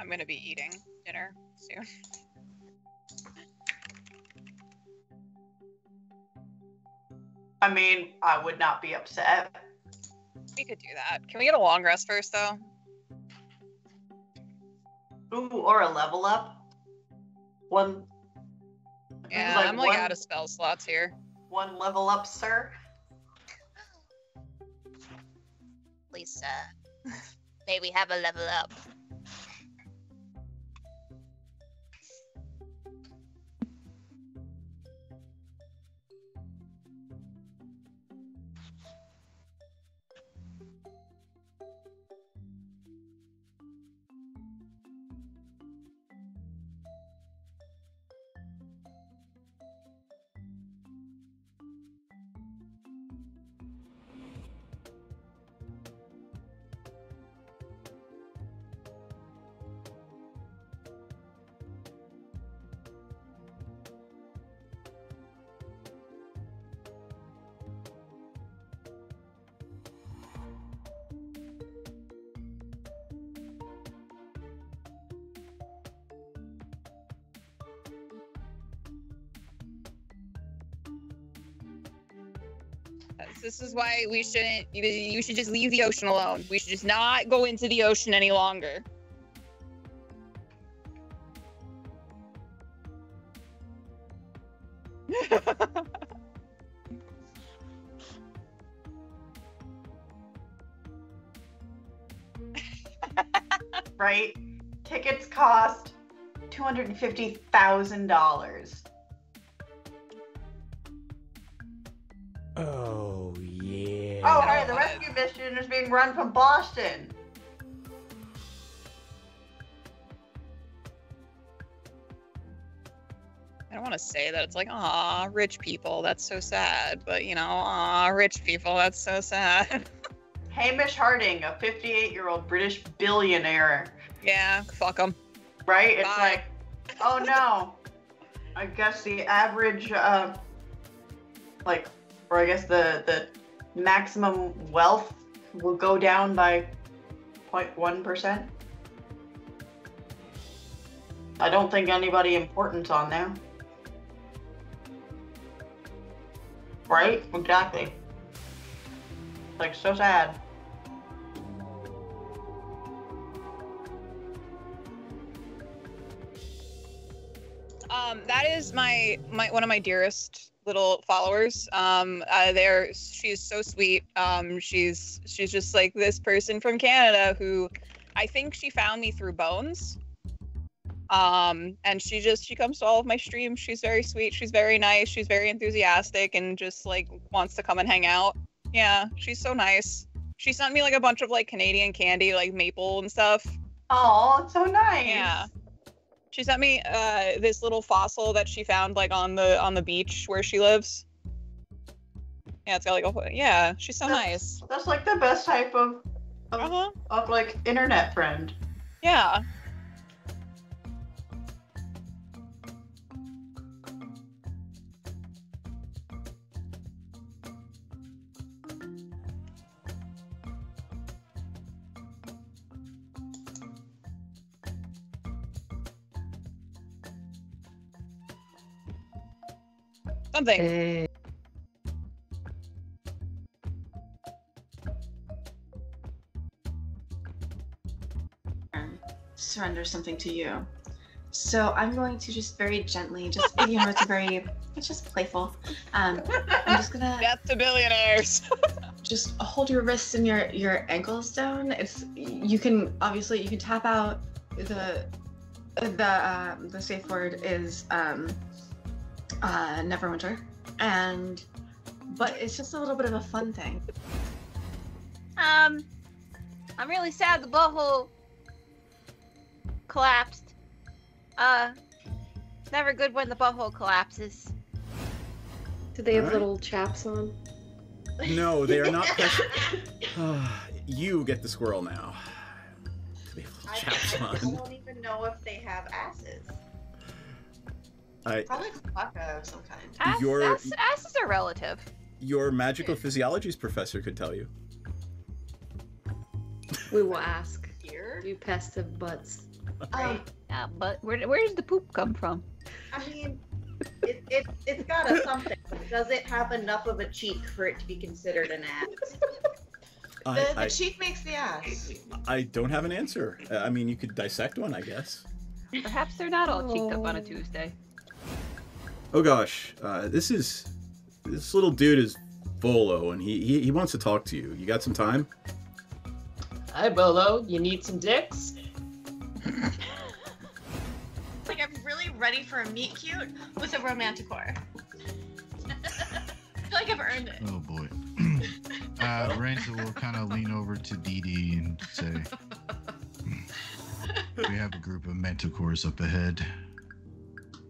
I'm gonna be eating dinner soon. I mean, I would not be upset. We could do that. Can we get a long rest first, though? Ooh, or a level up. One. Yeah, like I'm like out of spell slots here. One level up, sir. Lisa, may we have a level up? This is why we shouldn't. You should just leave the ocean alone. We should just not go into the ocean any longer. Right? Tickets cost $250,000. Oh, yeah. Oh, hey, the rescue mission is being run from Boston. I don't want to say that it's like, aw, rich people, that's so sad. But, you know, aw, rich people, that's so sad. Hamish Harding, a 58-year-old British billionaire. Yeah, fuck them. Right? It's Bye. like, oh no. I guess the average, or I guess the maximum wealth will go down by 0.1%. I don't think anybody important's on there. Right? Exactly. Like, so sad. That is my one of my dearest little followers. She's so sweet. She's just like this person from Canada who I think she found me through Bones. And she comes to all of my streams. She's very sweet. She's very nice. She's very enthusiastic and just like wants to come and hang out. Yeah, she's so nice. She sent me like a bunch of like Canadian candy, like maple and stuff. Oh, it's so nice. Yeah. She sent me this little fossil that she found like on the beach where she lives. Yeah, it's got like a yeah. She's so nice. That's like the best type of like internet friend. Yeah. Something. Hey. Surrender something to you. So I'm going to just very gently, it's just playful. I'm just gonna Death to billionaires. just hold your wrists and your ankles down. You can tap out the safe word is Neverwinter, but it's just a little bit of a fun thing. I'm really sad the butthole collapsed. It's never good when the butthole collapses. Do they have little chaps on? No, they are not precious. You get the squirrel now. They have little chaps I on. don't even know if they have asses. Probably caca of some kind. Asses are relative. Your magical physiologies professor could tell you. We will ask. Here? You pest of butts. Yeah, but where does the poop come from? I mean, it's got a something. Does it have enough of a cheek for it to be considered an ass? The cheek makes the ass. I don't have an answer. I mean, you could dissect one, I guess. Perhaps they're not all cheeked up on a Tuesday. Oh gosh, this little dude is Volo, and he wants to talk to you. You got some time? Hi, Bolo. You need some dicks? Like, I'm really ready for a meet cute with a romanticore. I feel like I've earned it. Oh boy. Ranger will kind of lean over to Dee Dee and say, "We have a group of manticores up ahead."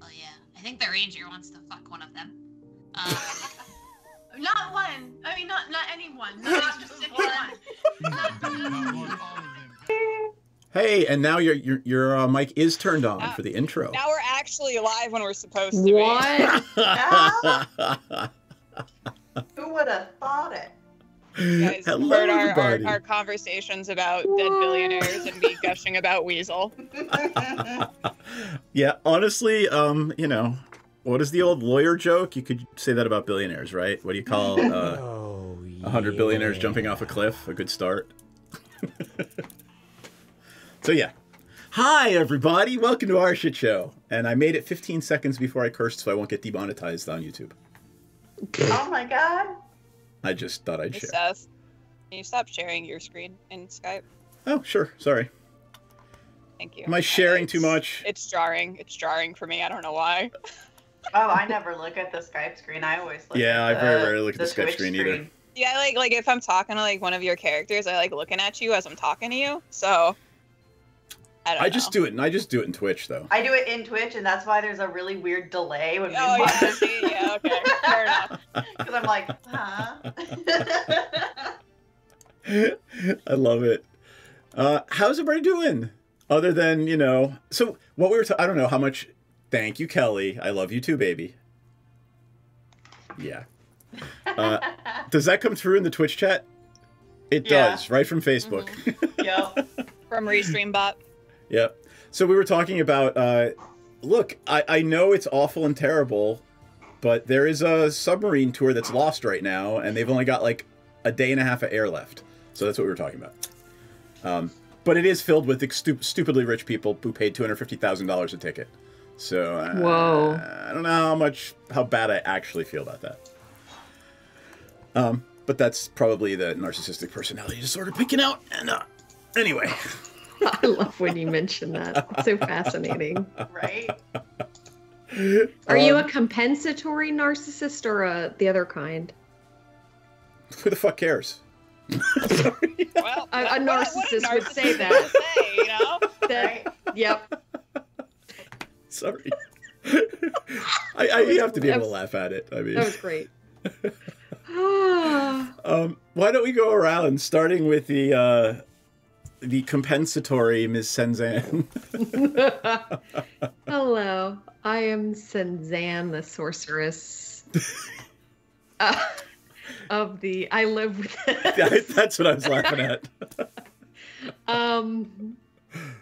Oh yeah, I think the ranger wants to fuck one of them. Not one. I mean, not anyone. Not a specific one. Hey, and now your mic is turned on for the intro. Now we're actually live when we're supposed to be. What? Who would have thought it? You guys Hello, heard everybody. our conversations about dead billionaires and me gushing about Weasel. Yeah, honestly, you know, what is the old lawyer joke? You could say that about billionaires, right? What do you call 100 billionaires jumping off a cliff? A good start. So yeah. Hi, everybody. Welcome to our shit show. And I made it 15 seconds before I cursed so I won't get demonetized on YouTube. Oh my god. I just thought I'd Hey, share. Seth, can you stop sharing your screen in Skype? Oh, sure. Sorry. Thank you. Am I sharing too much? It's jarring. It's jarring for me. I don't know why. Oh, I never look at the Skype screen. I always look Yeah, at I very rarely look at the Skype Twitch screen either. Yeah, like if I'm talking to like one of your characters, I like looking at you as I'm talking to you. So I don't know. I just do it in Twitch though. I do it in Twitch, and that's why there's a really weird delay when we Oh watch yeah, see, yeah, okay, fair enough. Because I'm like, huh? I love it. How's everybody doing? Other than, you know, so what we were I don't know how much. Thank you, Kelly. I love you too, baby. Yeah. Does that come through in the Twitch chat? It does, right from Facebook. Mm-hmm. Yep. From Restreambot. Yep. So we were talking about, look, I know it's awful and terrible, but there is a submarine tour that's lost right now, and they've only got like a day and a half of air left. So that's what we were talking about. But it is filled with stupidly rich people who paid $250,000 a ticket. So Whoa. I don't know how bad I actually feel about that. But that's probably the narcissistic personality disorder picking out. And anyway. I love when you mention that. It's so fascinating. Right? Are you a compensatory narcissist or the other kind? Who the fuck cares? Sorry. Well, A narcissist what would say that. Say, you know? Right? Yep. Sorry. You have to be able to laugh at it. I mean, That was great. why don't we go around, starting with the compensatory Ms. Senzan? Hello, I am Senzan, the sorceress of the. I live with. That's what I was laughing at.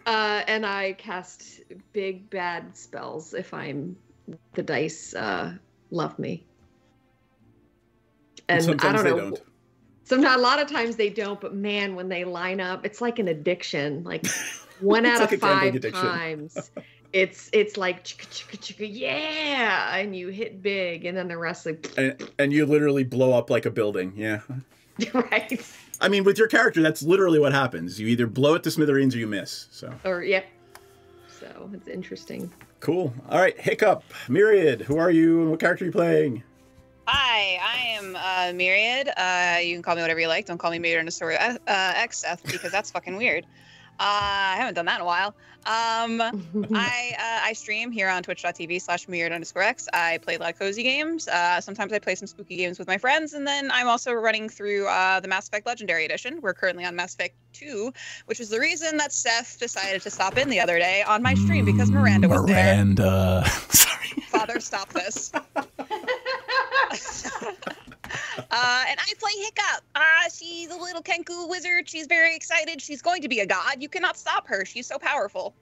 And I cast big bad spells if the dice love me. And sometimes I don't know. they don't. Sometimes, a lot of times they don't, but man, when they line up, it's like an addiction. Like one out like of a gambling 5 addiction. times, it's like chicka, chicka, chicka, yeah, and you hit big, and then the rest like And you literally blow up like a building. Yeah. right. I mean, with your character, that's literally what happens. You either blow it to smithereens or you miss. So. Or yeah. So it's interesting. Cool. All right, Hiccup, Myriad. Who are you, and what character are you playing? Hi, I am Myriad. You can call me whatever you like. Don't call me Myriad X Seth because that's fucking weird. I haven't done that in a while. I stream here on twitch.tv/Myriad_X. I play a lot of cozy games. Sometimes I play some spooky games with my friends, and then I'm also running through the Mass Effect Legendary Edition. We're currently on Mass Effect 2, which is the reason that Seth decided to stop in the other day on my stream because Miranda was there. Miranda. Sorry. Father, stop this. And I play Hiccup. She's a little Kenku wizard. She's very excited. She's going to be a god. You cannot stop her. She's so powerful.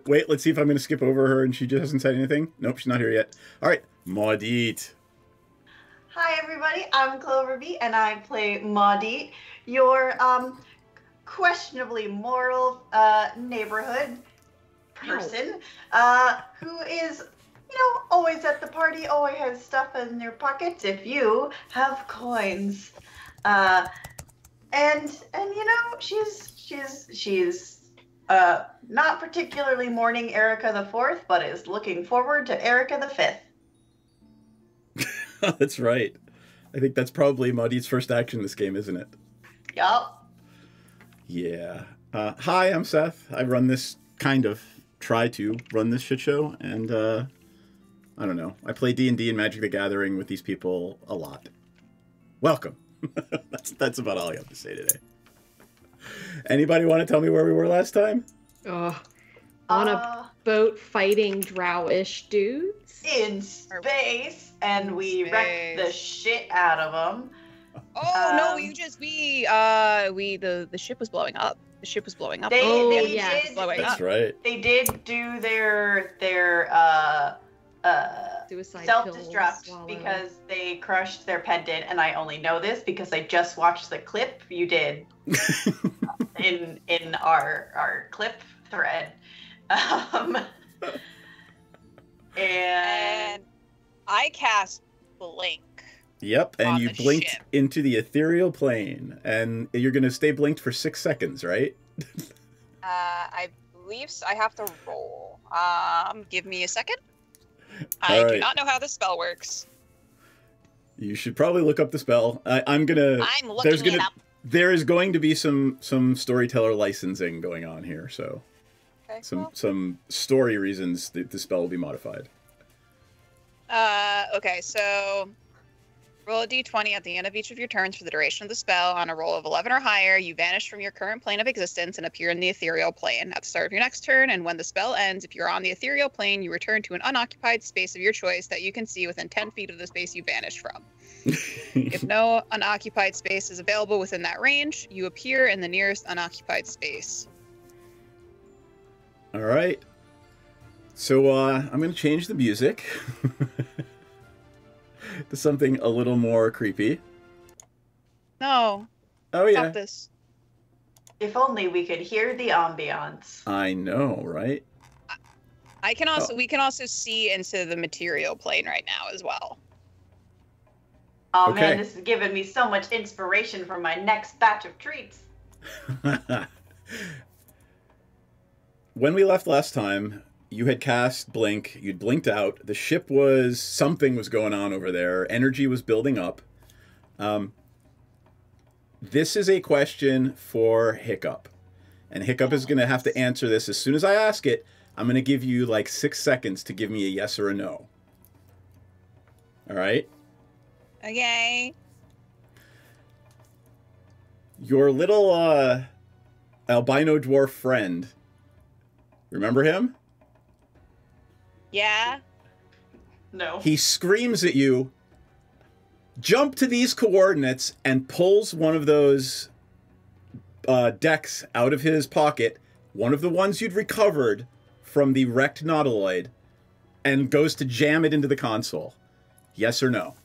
Wait, let's see if I'm going to skip over her and she just hasn't said anything. Nope, she's not here yet. All right, Maudit. Hi, everybody. I'm Cloverby, and I play Maudit, your questionably moral neighborhood person who is, always at the party, always has stuff in their pockets if you have coins. And she's not particularly mourning Erica the Fourth, but is looking forward to Erica the Fifth. That's right. I think that's probably Maudit's first action in this game, isn't it? Yup. Yeah. Hi, I'm Seth. I try to run this shit show, and I don't know. I play D&D and Magic the Gathering with these people a lot. Welcome. That's about all I have to say today. Anybody want to tell me where we were last time? On a boat fighting drowish dudes. In space, and we wrecked the shit out of them. Oh no! The ship was blowing up. The ship was blowing up. That's right. They did do their suicide self-destruct because they crushed their pendant, and I only know this because I just watched the clip you did in our clip thread. And I cast Blink. Yep, and you blinked into the ethereal plane, and you're going to stay blinked for 6 seconds, right? I believe so. I have to roll. Give me a second. All I right. do not know how this spell works. You should probably look up the spell. I'm looking it up. There is going to be some storyteller licensing going on here, so okay, some story reasons that the spell will be modified. Okay, so roll a d20 at the end of each of your turns for the duration of the spell. On a roll of 11 or higher, you vanish from your current plane of existence and appear in the ethereal plane. At the start of your next turn, and when the spell ends, if you're on the ethereal plane, you return to an unoccupied space of your choice that you can see within 10 feet of the space you vanished from. If no unoccupied space is available within that range, you appear in the nearest unoccupied space. All right. So I'm going to change the music to something a little more creepy. No. Oh, yeah. Stop this. If only we could hear the ambiance. I know, right? We can also see into the material plane right now as well. Oh Okay. man, this is giving me so much inspiration for my next batch of treats. When we left last time, you had cast Blink. You'd blinked out. The ship something was going on over there. Energy was building up. This is a question for Hiccup. And Hiccup is going to have to answer this as soon as I ask it. I'm going to give you like 6 seconds to give me a yes or a no. All right? Okay. Your little albino dwarf friend. Remember him? Yeah. No. He screams at you, jump to these coordinates, and pulls one of those decks out of his pocket, one of the ones you'd recovered from the wrecked Nautiloid, and goes to jam it into the console. Yes or no?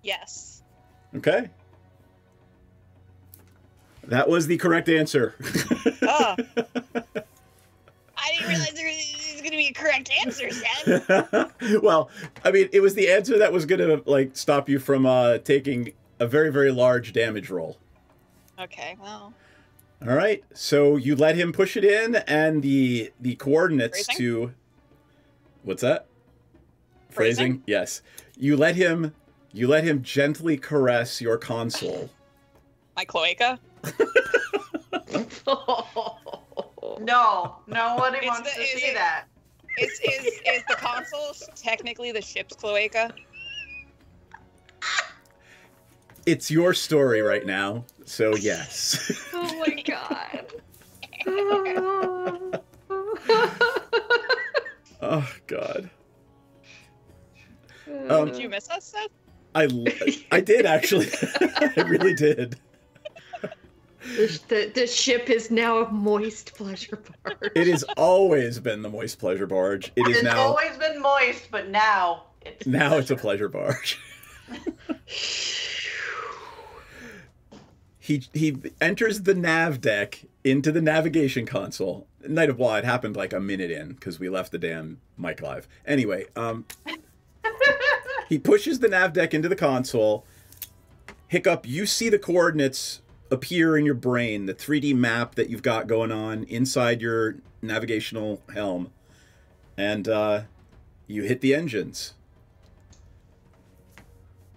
Yes. Okay. That was the correct answer. Oh. I didn't realize there was going to be a correct answer, Seth. Well, I mean, it was the answer that was going to stop you from taking a very, very large damage roll. Okay, well. All right, so you let him push it in, and the coordinates Phrasing? to... What's that? Phrasing? Yes. You let him gently caress your console. My cloaca? No, nobody wants to see that. Is the console technically the ship's cloaca? It's your story right now, so yes. Oh my god. Oh, God. Did you miss us, Seth? I did, actually. I really did. The ship is now a moist pleasure barge. It has always been the moist pleasure barge. It's always been moist, but now it's a pleasure barge. He enters the nav deck into the navigation console. Night of Law, it happened like a minute in because we left the damn mic live. Anyway, he pushes the nav deck into the console. Hiccup, you see the coordinates appear in your brain, the 3D map that you've got going on inside your navigational helm. And you hit the engines.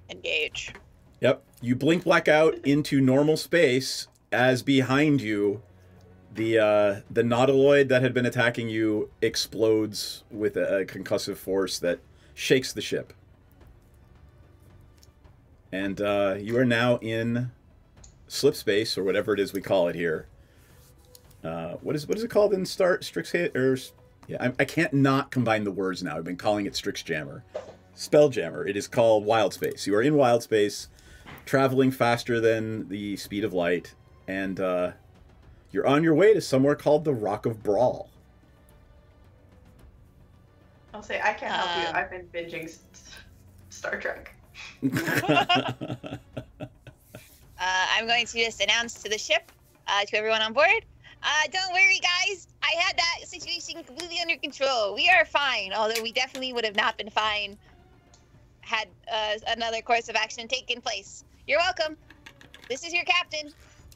Engage. Yep. You blink black out into normal space as behind you the nautiloid that had been attacking you explodes with a concussive force that shakes the ship. And you are now in slip space, or whatever it is we call it here. What is it called in Strixhaven? Yeah, I can't not combine the words now. I've been calling it Strixjammer. Spelljammer. It is called Wild Space. You are in Wild Space, traveling faster than the speed of light, and you're on your way to somewhere called the Rock of Brawl. I'll say, I can't help you. I've been binging Star Trek. I'm going to just announce to the ship, to everyone on board, don't worry, guys. I had that situation completely under control. We are fine, although we definitely would have not been fine had another course of action taken place. You're welcome. This is your captain.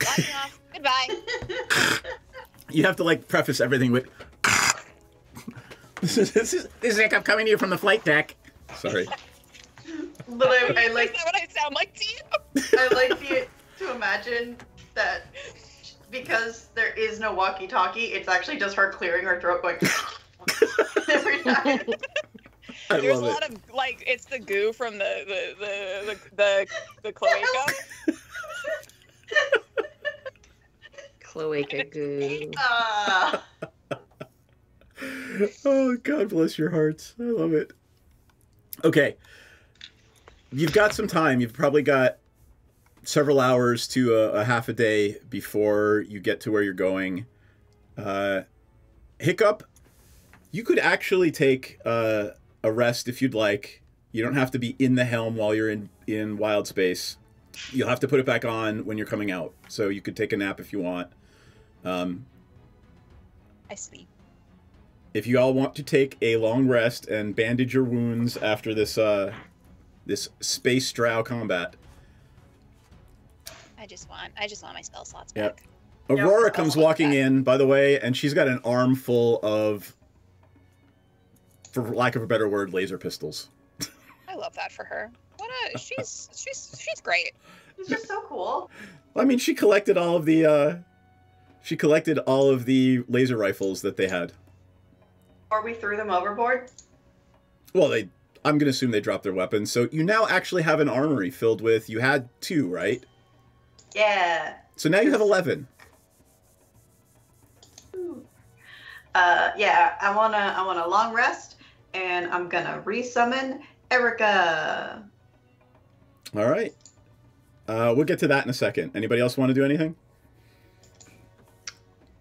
Logging off. Goodbye. You have to, like, preface everything with... This is Hiccup coming to you from the flight deck. Sorry. But I like... Is that what I sound like to you? I like to imagine that because there is no walkie-talkie, it's actually just her clearing her throat going every time. There's a lot of, like, it's the goo from the cloaca. Cloaca goo. Oh, God bless your hearts. I love it. Okay. You've got some time. You've probably got several hours to a half a day before you get to where you're going. Hiccup, you could actually take a rest if you'd like. You don't have to be in the helm while you're in wild space. You'll have to put it back on when you're coming out. So you could take a nap if you want. I sleep. If you all want to take a long rest and bandage your wounds after this this space drow combat. I just want my spell slots back. Yep. Aurora comes walking in, by the way, and she's got an arm full of, for lack of a better word, laser pistols. I love that for her. She's great. It's just so cool. I mean, she collected all of the laser rifles that they had. Or we threw them overboard. Well, I'm going to assume they dropped their weapons. So you now actually have an armory filled with, you had 2, right? Yeah. So now you have 11. Yeah, I want a long rest, and I'm gonna resummon Erica. All right. We'll get to that in a second. Anybody else want to do anything?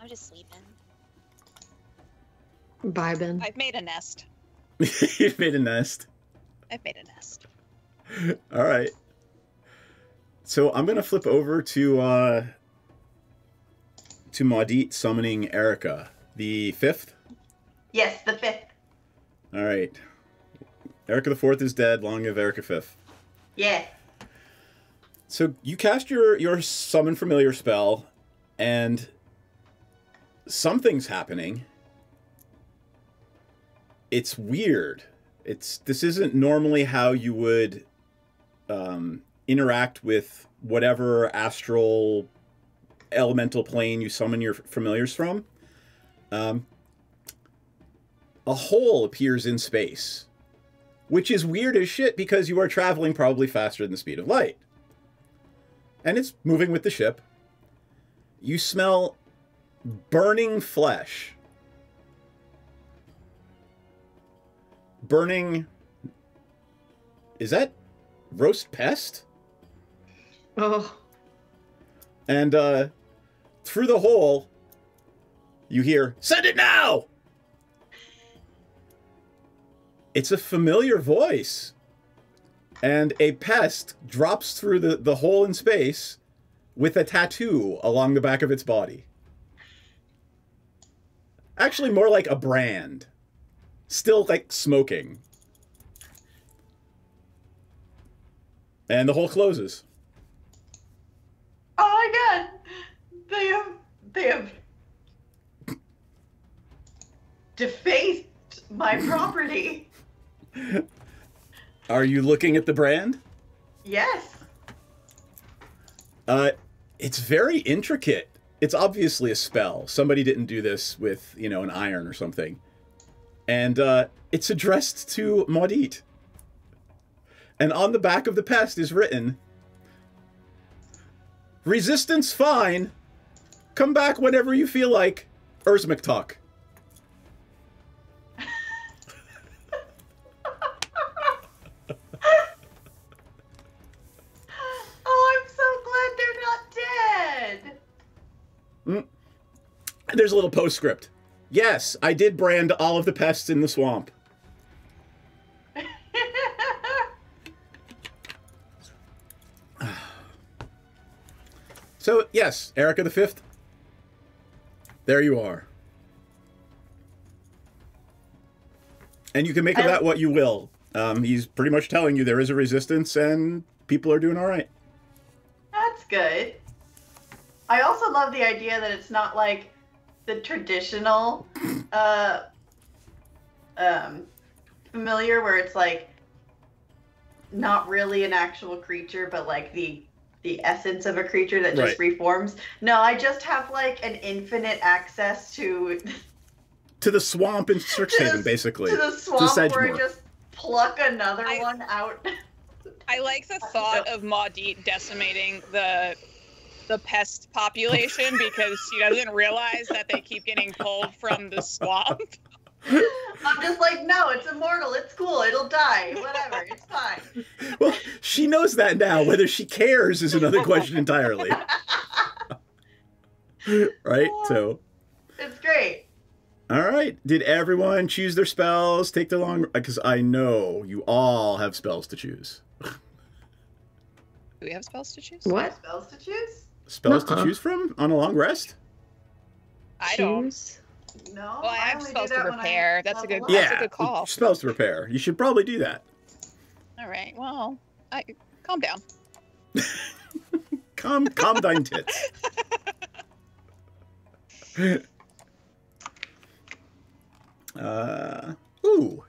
I'm just sleeping. Vibing. I've made a nest. You've made a nest. I've made a nest. All right. So I'm going to flip over to Maudit summoning Erica. The 5th? Yes, the 5th. All right. Erica the 4th is dead. Long live Erica 5th. Yeah. So you cast your summon familiar spell, and something's happening. It's weird. This isn't normally how you would interact with whatever astral elemental plane you summon your familiars from. A hole appears in space, which is weird as shit because you are traveling probably faster than the speed of light. And it's moving with the ship. You smell burning flesh. Burning... Is that roast pest? Oh. And through the hole, you hear, "Send it now!" It's a familiar voice. And a pest drops through the hole in space with a tattoo along the back of its body. Actually, more like a brand. Still, like, smoking. And the hole closes. Oh my god! They have defaced my property. Are you looking at the brand? Yes. It's very intricate. It's obviously a spell. Somebody didn't do this with, you know, an iron or something. And it's addressed to Maudit. And on the back of the pest is written, "Resistance fine. Come back whenever you feel like. Urzmiktok." There's a little postscript. "Yes, I did brand all of the pests in the swamp." So, yes, Erica the Fifth. There you are. And you can make of that what you will. He's pretty much telling you there is a resistance and people are doing all right. That's good. I also love the idea that it's not like the traditional familiar where it's like not really an actual creature, but like the essence of a creature that just reforms. No, I just have like an infinite access to the swamp in Strixhaven, basically. To the swamp where I just pluck another one out. I like the thought of Maudit decimating the pest population because she doesn't realize that they keep getting pulled from the swamp. I'm just like, no, it's immortal. It's cool. It'll die. Whatever. It's fine. Well, she knows that now. Whether she cares is another question entirely. Right? So. It's great. All right. Did everyone choose their spells? Take the long... Because I know you all have spells to choose. Do we have spells to choose? What? Spells to choose? Spells to choose from on a long rest? I don't. No. Well, I have only spells do to that when prepare. I That's a good. level up. That's a good call. Spells to prepare. You should probably do that. All right. Well, calm down. calm thine tits. Ooh. All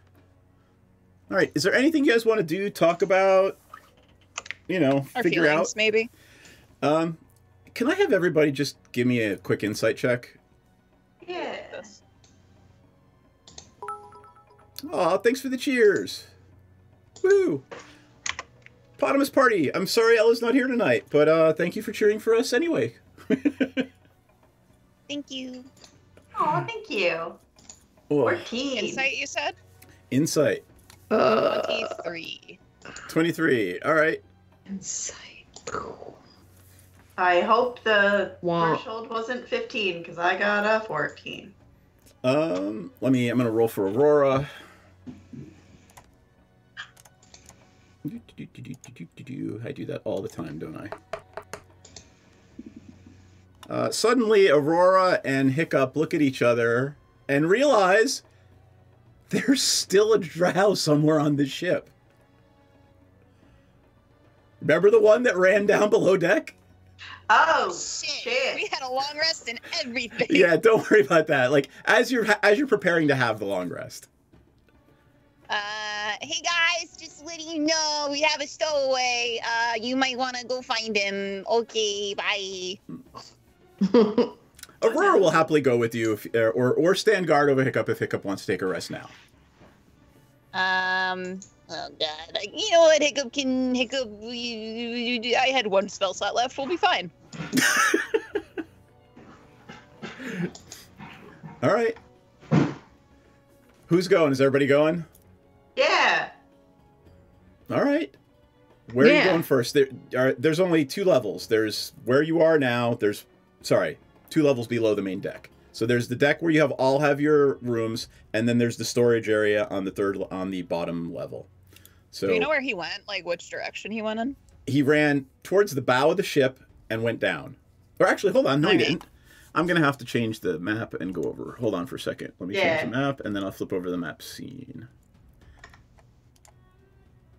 right. Is there anything you guys want to do? Talk about? You know, Our figure feelings, out. Maybe. Can I have everybody just give me a quick insight check? Yeah. Aw, thanks for the cheers. Woo! Potamus Party. I'm sorry Ella's not here tonight, but thank you for cheering for us anyway. Thank you. Oh, thank you. 14. Insight, you said? Insight. 23. 23. All right. Insight. I hope the threshold wasn't 15 because I got a 14. I'm gonna roll for Aurora. I do that all the time, don't I? Suddenly, Aurora and Hiccup look at each other and realize there's still a drow somewhere on this ship. Remember the one that ran down below deck? Oh, shit. We had a long rest and everything. Yeah, don't worry about that. Like, as you're preparing to have the long rest. Hey guys, just letting you know we have a stowaway. You might want to go find him. Okay, bye. Aurora will happily go with you, if, or stand guard over Hiccup if Hiccup wants to take a rest now. Oh god. You know what, Hiccup? I had one spell slot left. We'll be fine. All right. Who's going? Is everybody going? Yeah. All right. Where are you going first? There's only 2 levels. There's where you are now. Sorry. 2 levels below the main deck. So there's the deck where you all have your rooms, and then there's the storage area on the bottom level. So Do you know where he went? Like which direction he went in? he ran towards the bow of the ship and went down. Or actually, hold on, no, he didn't. I'm gonna have to change the map and go over. Hold on for a second. Let me change the map, and then I'll flip over the map scene.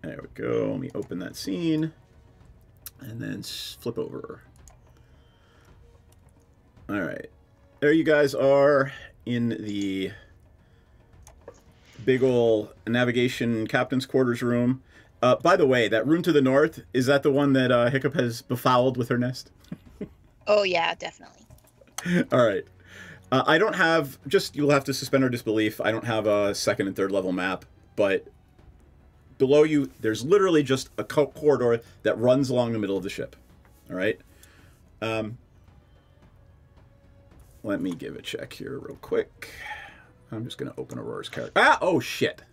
There we go. Let me open that scene, and then flip over. All right, there you guys are in the big ol' navigation captain's quarters room. By the way, that room to the north, is that the one that Hiccup has befouled with her nest? Oh yeah, definitely. All right. I don't have, you'll have to suspend our disbelief. I don't have a 2nd and 3rd level map, but below you, there's literally just a corridor that runs along the middle of the ship. All right. Let me give a check here real quick. I'm just going to open Aurora's character. Ah, oh shit.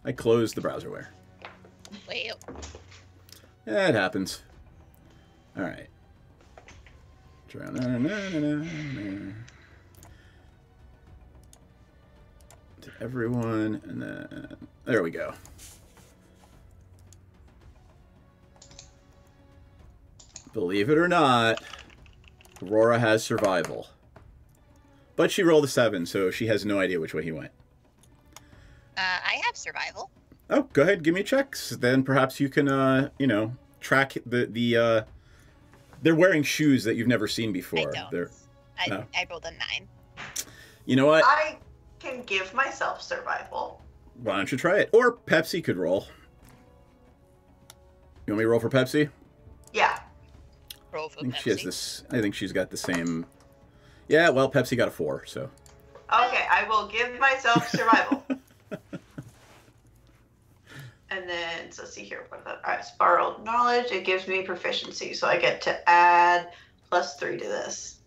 I closed the browserware. Wait. Yeah, it happens. All right. To everyone, and then there we go. Believe it or not, Aurora has survival, but she rolled a 7, so she has no idea which way he went. I have survival. Oh, go ahead, give me checks. Then perhaps you can, you know, track the. They're wearing shoes that you've never seen before. I don't. I rolled a 9. You know what? I can give myself survival. Why don't you try it? Or Pepsi could roll. You want me to roll for Pepsi? Yeah. Roll for I think Pepsi. she has this. I think she's got the same. Yeah, well, Pepsi got a 4, so. Okay, I will give myself survival. And then, so let's see here. What about, all right, borrowed knowledge. It gives me proficiency, so I get to add +3 to this.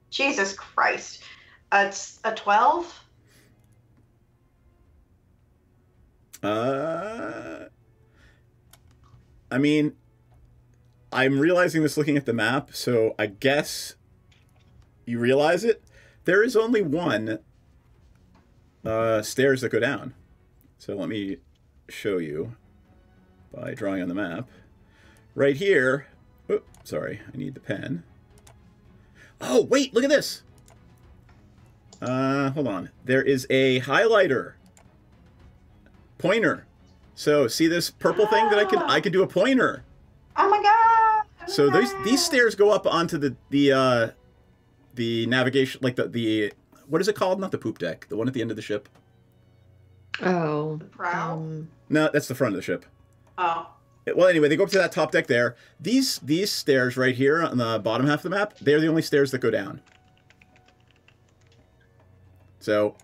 Jesus Christ. It's a 12? I mean, I'm realizing this looking at the map, so I guess you realize it. There is only one stairs that go down. So let me show you by drawing on the map. Right here. Oh, sorry, I need the pen. Oh, wait, look at this. Hold on. There is a highlighter. Pointer. So, see this purple thing that I can do a pointer. Oh my god! So these stairs go up onto the navigation, like the what is it called? Not the poop deck. The one at the end of the ship. Oh. The prow? No, that's the front of the ship. Oh. Well, anyway, they go up to that top deck there. These stairs right here on the bottom half of the map, they're the only stairs that go down. So,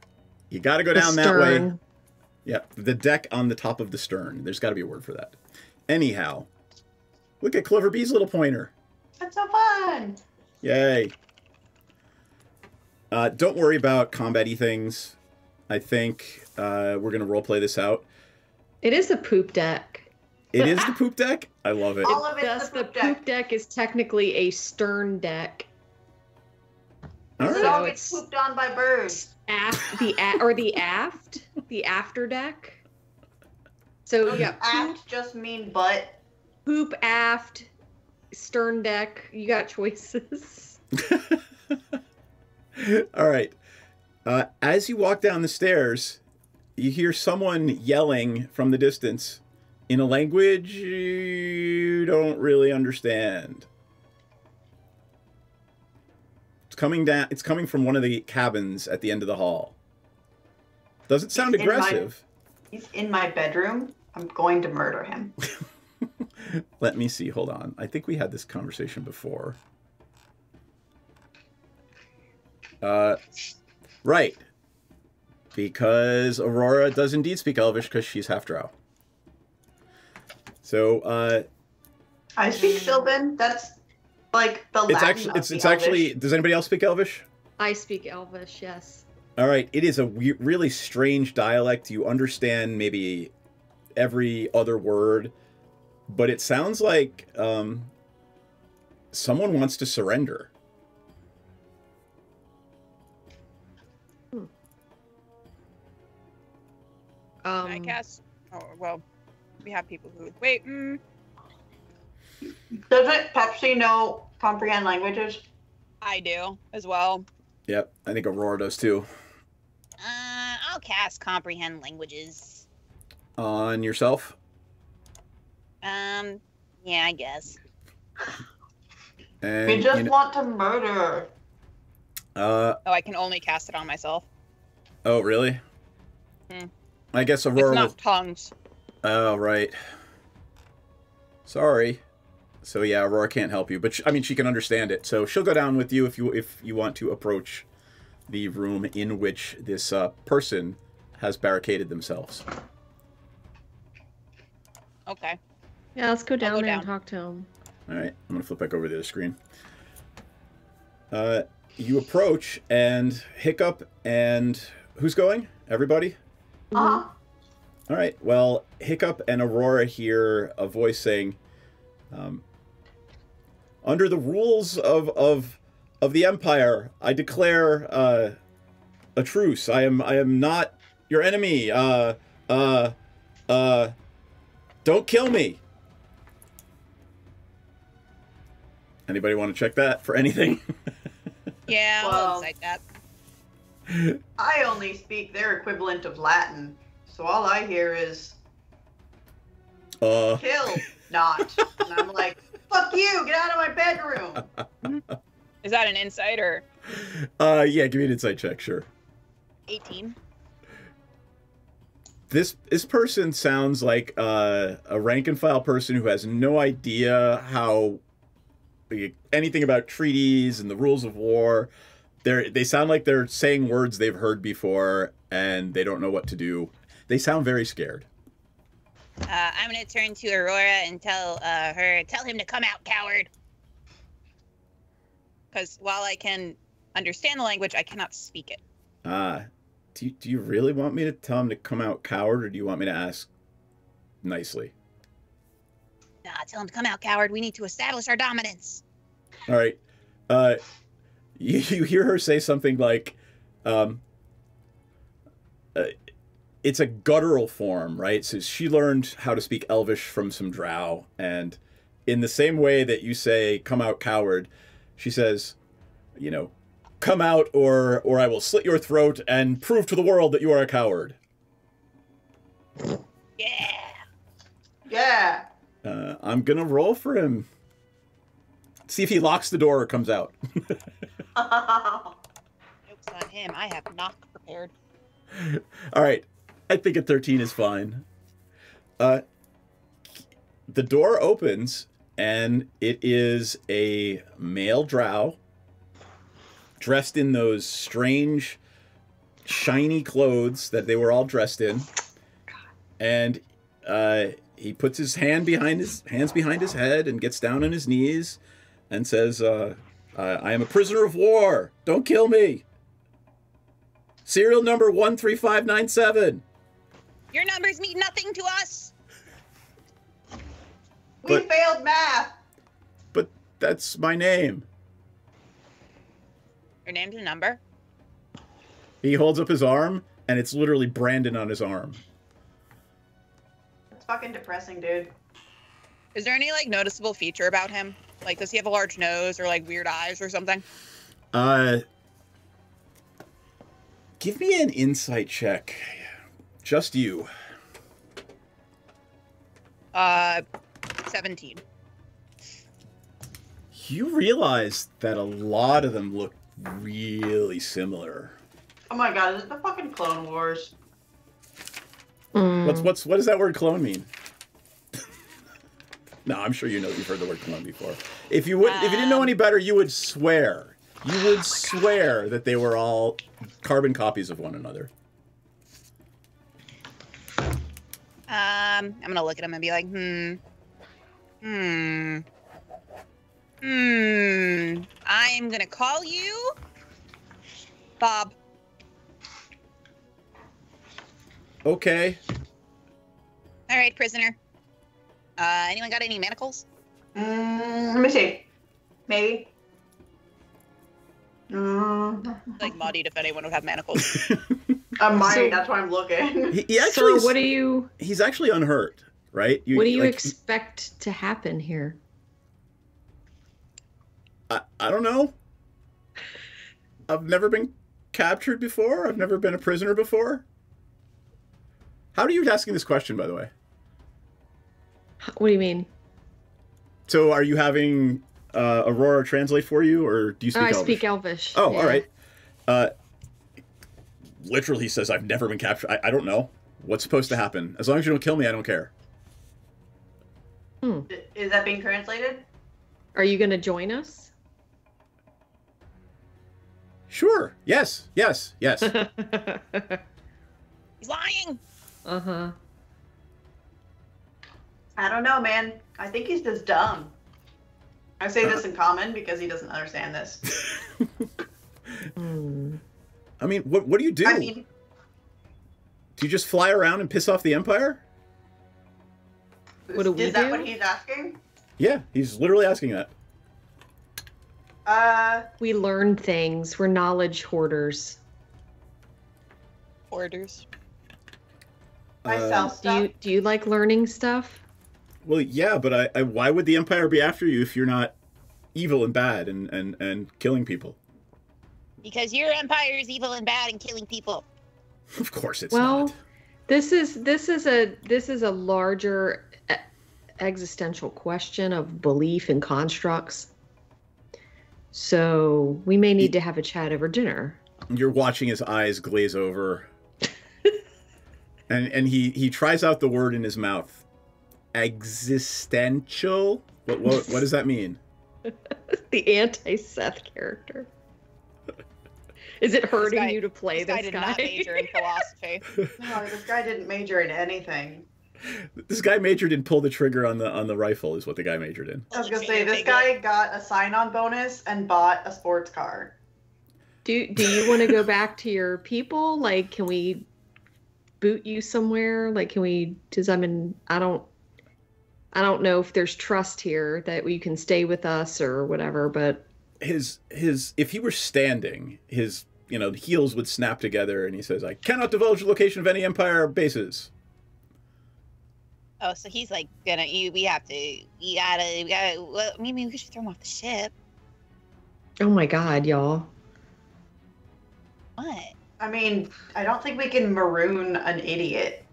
you got to go down that way. Yeah, the deck on the top of the stern. There's got to be a word for that. Anyhow, look at Clover Bee's little pointer. That's so fun! Yay. Don't worry about combat-y things. I think we're going to roleplay this out. It is a poop deck. It is the poop deck? I love it. All of it's Thus, the the poop deck is technically a stern deck. All It right. all So gets it's pooped on by birds. the after deck. So you got poop, Aft just mean butt. poop aft, stern deck. You got choices. All right. As you walk down the stairs, you hear someone yelling from the distance in a language you don't really understand. It's coming down. It's coming from one of the cabins at the end of the hall. Doesn't sound aggressive. He's in my bedroom. I'm going to murder him. Let me see. Hold on. I think we had this conversation before. Right. Because Aurora does indeed speak Elvish because she's half drow. So, I speak Sylvan. That's like the it's Latin actually of it's the actually. Elvish. Does anybody else speak Elvish? I speak Elvish, yes. All right. It is a really strange dialect. You understand maybe every other word, but it sounds like someone wants to surrender. I cast. Oh well, we have people who wait. Doesn't Pepsi know comprehend languages? I do as well. Yep, I think Aurora does too. I'll cast comprehend languages. On yourself? Yeah, I guess. And We just want to murder. Oh, I can only cast it on myself. Oh, really? Hmm. I guess It's Aurora. not tongues. Oh, right. Sorry. So yeah, Aurora can't help you, but I mean, she can understand it. So she'll go down with you if you want to approach the room in which this person has barricaded themselves. Okay. Yeah, let's go down go there down. and talk to him. All right, I'm gonna flip back over to the other screen. You approach and Hiccup and who's going? Everybody? Uh-huh. All right. Well, Hiccup and Aurora hear a voice saying, "Under the rules of the Empire, I declare a truce. I am not your enemy. Don't kill me." Anybody want to check that for anything? Yeah, I'll Well- insight that. I only speak their equivalent of Latin, so all I hear is kill, not. And I'm like, fuck you, get out of my bedroom. Is that an insight or Yeah, give me an insight check, sure. 18? This person sounds like a rank and file person who has no idea how anything about treaties and the rules of war. They sound like they're saying words they've heard before and they don't know what to do. They sound very scared. I'm gonna turn to Aurora and tell him to come out, coward. Because while I can understand the language, I cannot speak it. Do you really want me to tell him to come out coward, or do you want me to ask nicely? Nah, tell him to come out, coward. We need to establish our dominance. All right. You hear her say something like, it's a guttural form, right? So she learned how to speak Elvish from some drow, and in the same way that you say, "Come out, coward," she says, you know, "Come out, or I will slit your throat and prove to the world that you are a coward." Yeah. Yeah. I'm gonna roll for him. See if he locks the door or comes out. Joke's on him. I have not prepared. All right. I think a 13 is fine. The door opens, and it is a male drow dressed in those strange, shiny clothes that they were all dressed in. And he puts his hands behind his head and gets down on his knees and says, "I am a prisoner of war. Don't kill me. Serial number 13597. Your numbers mean nothing to us. We But- failed math. But that's my name." Your name's a number? He holds up his arm, and it's literally Brandon on his arm. It's fucking depressing, dude. Is there any, like, noticeable feature about him? Like, does he have a large nose or, like, weird eyes or something? Give me an insight check. Just you. 17. You realize that a lot of them look really similar. Oh my god, is it the fucking Clone Wars? What does that word clone mean? No, I'm sure you've heard the word clone before. If you didn't know any better, you would swear. You would swear that they were all carbon copies of one another. I'm gonna look at him and be like, I'm gonna call you Bob. Okay. All right, prisoner. Anyone got any manacles? Let me see. Maybe. Like muddied if anyone would have manacles. I'm mining, So- that's why I'm looking. He actually, Sir, what do you he's actually unhurt, right? what do you like, expect to happen here? I don't know. I've never been captured before. I've never been a prisoner before. How are you asking this question, by the way? What do you mean? So, are you having Aurora translate for you, or do you speak I Elvish? speak Elvish. Oh, yeah. all right. Literally, he says, I've never been captured. I don't know. What's supposed to happen? As long as you don't kill me, I don't care. Is that being translated? Are you going to join us? Sure. Yes. Yes. Yes. He's lying. Uh-huh. I don't know, man. I think he's just dumb. I say this in common because he doesn't understand this. I mean, what do you do? I mean, Do you just fly around and piss off the Empire? What do we is that do? what he's asking? Yeah, he's literally asking that. We learn things. We're knowledge hoarders. Orders. I sell stuff. Do you like learning stuff? Well, yeah, but I why would the Empire be after you if you're not evil and bad and killing people? Because your empire is evil and bad and killing people. Of course it's Well, not. this is a larger existential question of belief and constructs. So we may need to have a chat over dinner. You're watching his eyes glaze over. and he tries out the word in his mouth. Existential? What does that mean? The anti-Seth character. Is it hurting you to play this guy? Did not major in philosophy. No, this guy didn't major in anything. This guy majored in pull the trigger on the rifle is what the guy majored in. I was gonna say, this guy got a sign-on bonus and bought a sports car. Do you want to go back to your people? Like, can we boot you somewhere? Like, can we? Because I don't know if there's trust here that you can stay with us or whatever. But his if he were standing, his heels would snap together, and he says, "I cannot divulge the location of any Empire bases." Oh, so he's like we gotta, well, maybe we should throw him off the ship. oh my god, y'all! What? I mean, I don't think we can maroon an idiot.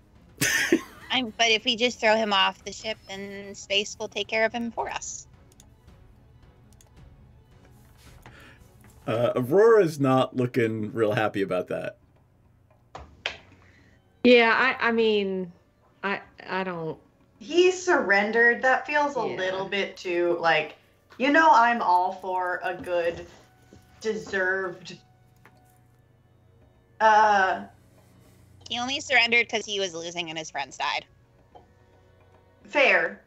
But if we just throw him off the ship, then space will take care of him for us. Aurora's not looking real happy about that. Yeah, I mean, I don't. He surrendered. That feels a Yeah. little bit too, like, I'm all for a good, deserved, He only surrendered because he was losing and his friends died. fair.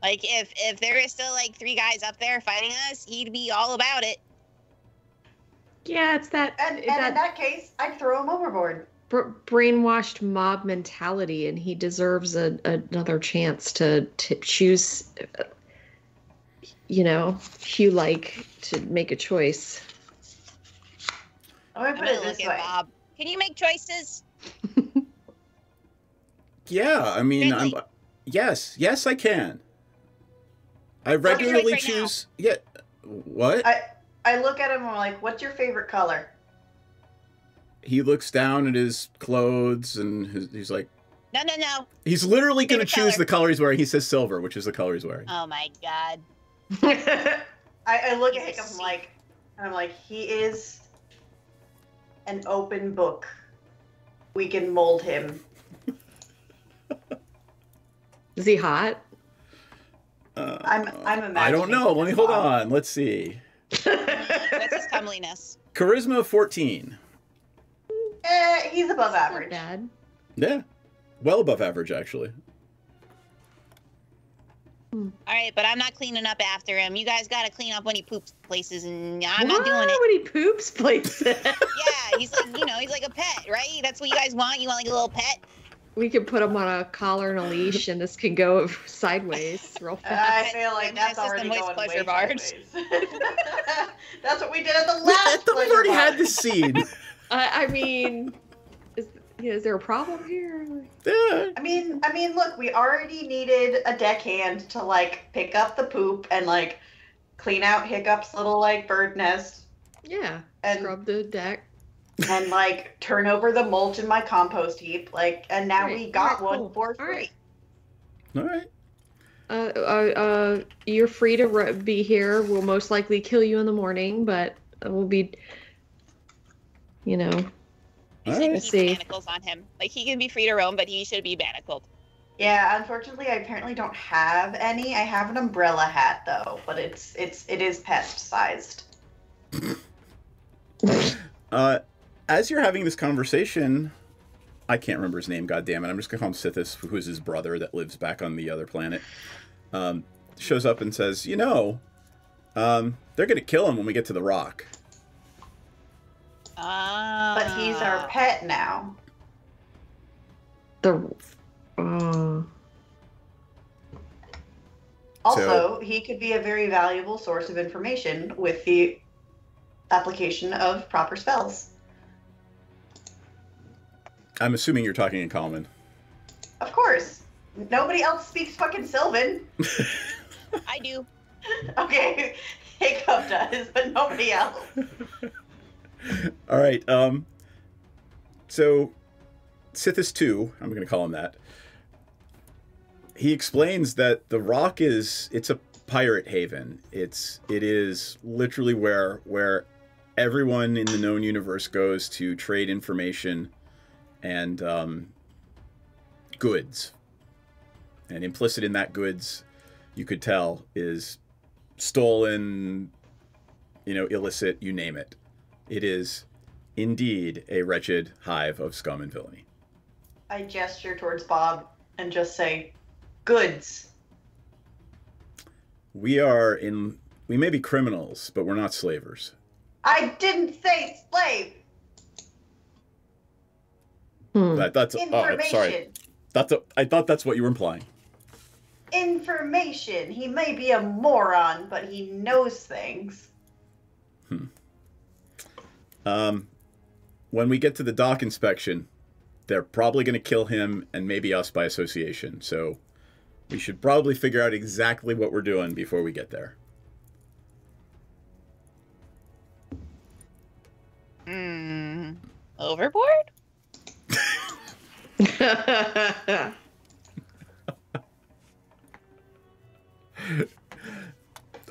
Like, if there were still, like, 3 guys up there fighting us, he'd be all about it. Yeah, it's that And in that case, I'd throw him overboard. brainwashed mob mentality, and he deserves another chance to choose. You like to make a choice. Let me put it this way. Bob. Can you make choices? Yeah, I mean, Friendly. yes, I can. I regularly right choose. Yeah, what? I look at him and I'm like, what's your favorite color? He looks down at his clothes and he's like, No. he's literally going to Favorite choose the color he's wearing. He says silver, which is the color he's wearing. Oh my god. I look at Hickam and I'm like, he is an open book. We can mold him. Is he hot? I'm imagining. I don't know. Let me hold Bob. on. Let's see. What's his comeliness? Charisma 14. He's above average. Bad. Yeah, well above average actually. All right, but I'm not cleaning up after him. You guys gotta clean up when he poops places, and I'm Why not doing it. when he poops places? Yeah, he's like, he's like a pet, right? That's what you guys want. You want like a little pet. We could put him on a collar and a leash, and this can go sideways real fast. I feel like My that's already system going was way pleasure barge. sideways. That's what we did at the last We've pleasure already had barge. this scene. I mean, is there a problem here? Yeah. I mean, look, we already needed a deckhand to like pick up the poop and like clean out Hiccup's little like bird nest. Yeah, And scrub the deck. and like turn over the mulch in my compost heap, like, and now Right, we got alright, one cool. for free. Alright. All right. You're free to be here. We'll most likely kill you in the morning, but we'll be, you know. You All should right. keep See. manacles on him. Like, he can be free to roam, but he should be manacled. Yeah, unfortunately, I apparently don't have any. I have an umbrella hat though, but it is pest sized. As you're having this conversation, I can't remember his name, goddammit. I'm just gonna call him Sithis, who is his brother that lives back on the other planet. Shows up and says, you know, they're gonna kill him when we get to the rock. But he's our pet now. Also, he could be a very valuable source of information with the application of proper spells. I'm assuming you're talking in common. Of course. Nobody else speaks fucking Sylvan. I do. Okay, Hiccup does, but nobody else. All right. So Sithis 2, I'm going to call him that. He explains that the rock it's a pirate haven. It is literally where everyone in the known universe goes to trade information and goods. And implicit in that goods, you could tell, is stolen, illicit, you name it. It is indeed a wretched hive of scum and villainy. I gesture towards Bob and just say, goods. We may be criminals, but we're not slavers. I didn't say slave. That's Information. sorry. I thought that's what you were implying. Information. He may be a moron, but he knows things. When we get to the dock inspection, they're probably going to kill him and maybe us by association. So we should probably figure out exactly what we're doing before we get there. Overboard?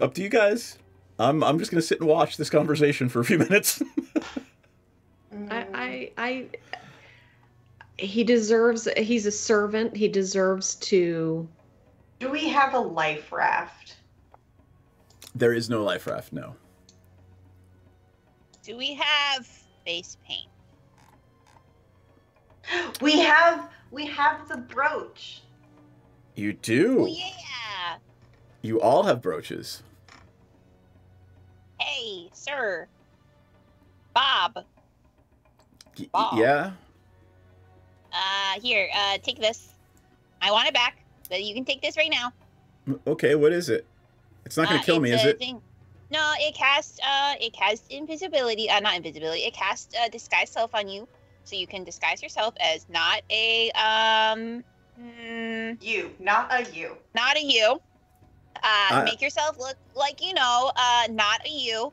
Up to you guys. I'm just going to sit and watch this conversation for a few minutes. He's a servant. He deserves to. Do we have a life raft? There is no life raft, no. Do we have face paint? We have the brooch. You do. Oh, yeah. You all have brooches. Hey, sir. Bob. Bob. Yeah? Here, take this. I want it back, but you can take this right now. Okay, what is it? It's not going to kill me, is it? No, it casts invisibility. Not invisibility. It casts disguise self on you, so you can disguise yourself as not a you, not a you. Not a you. Make yourself look like not a you.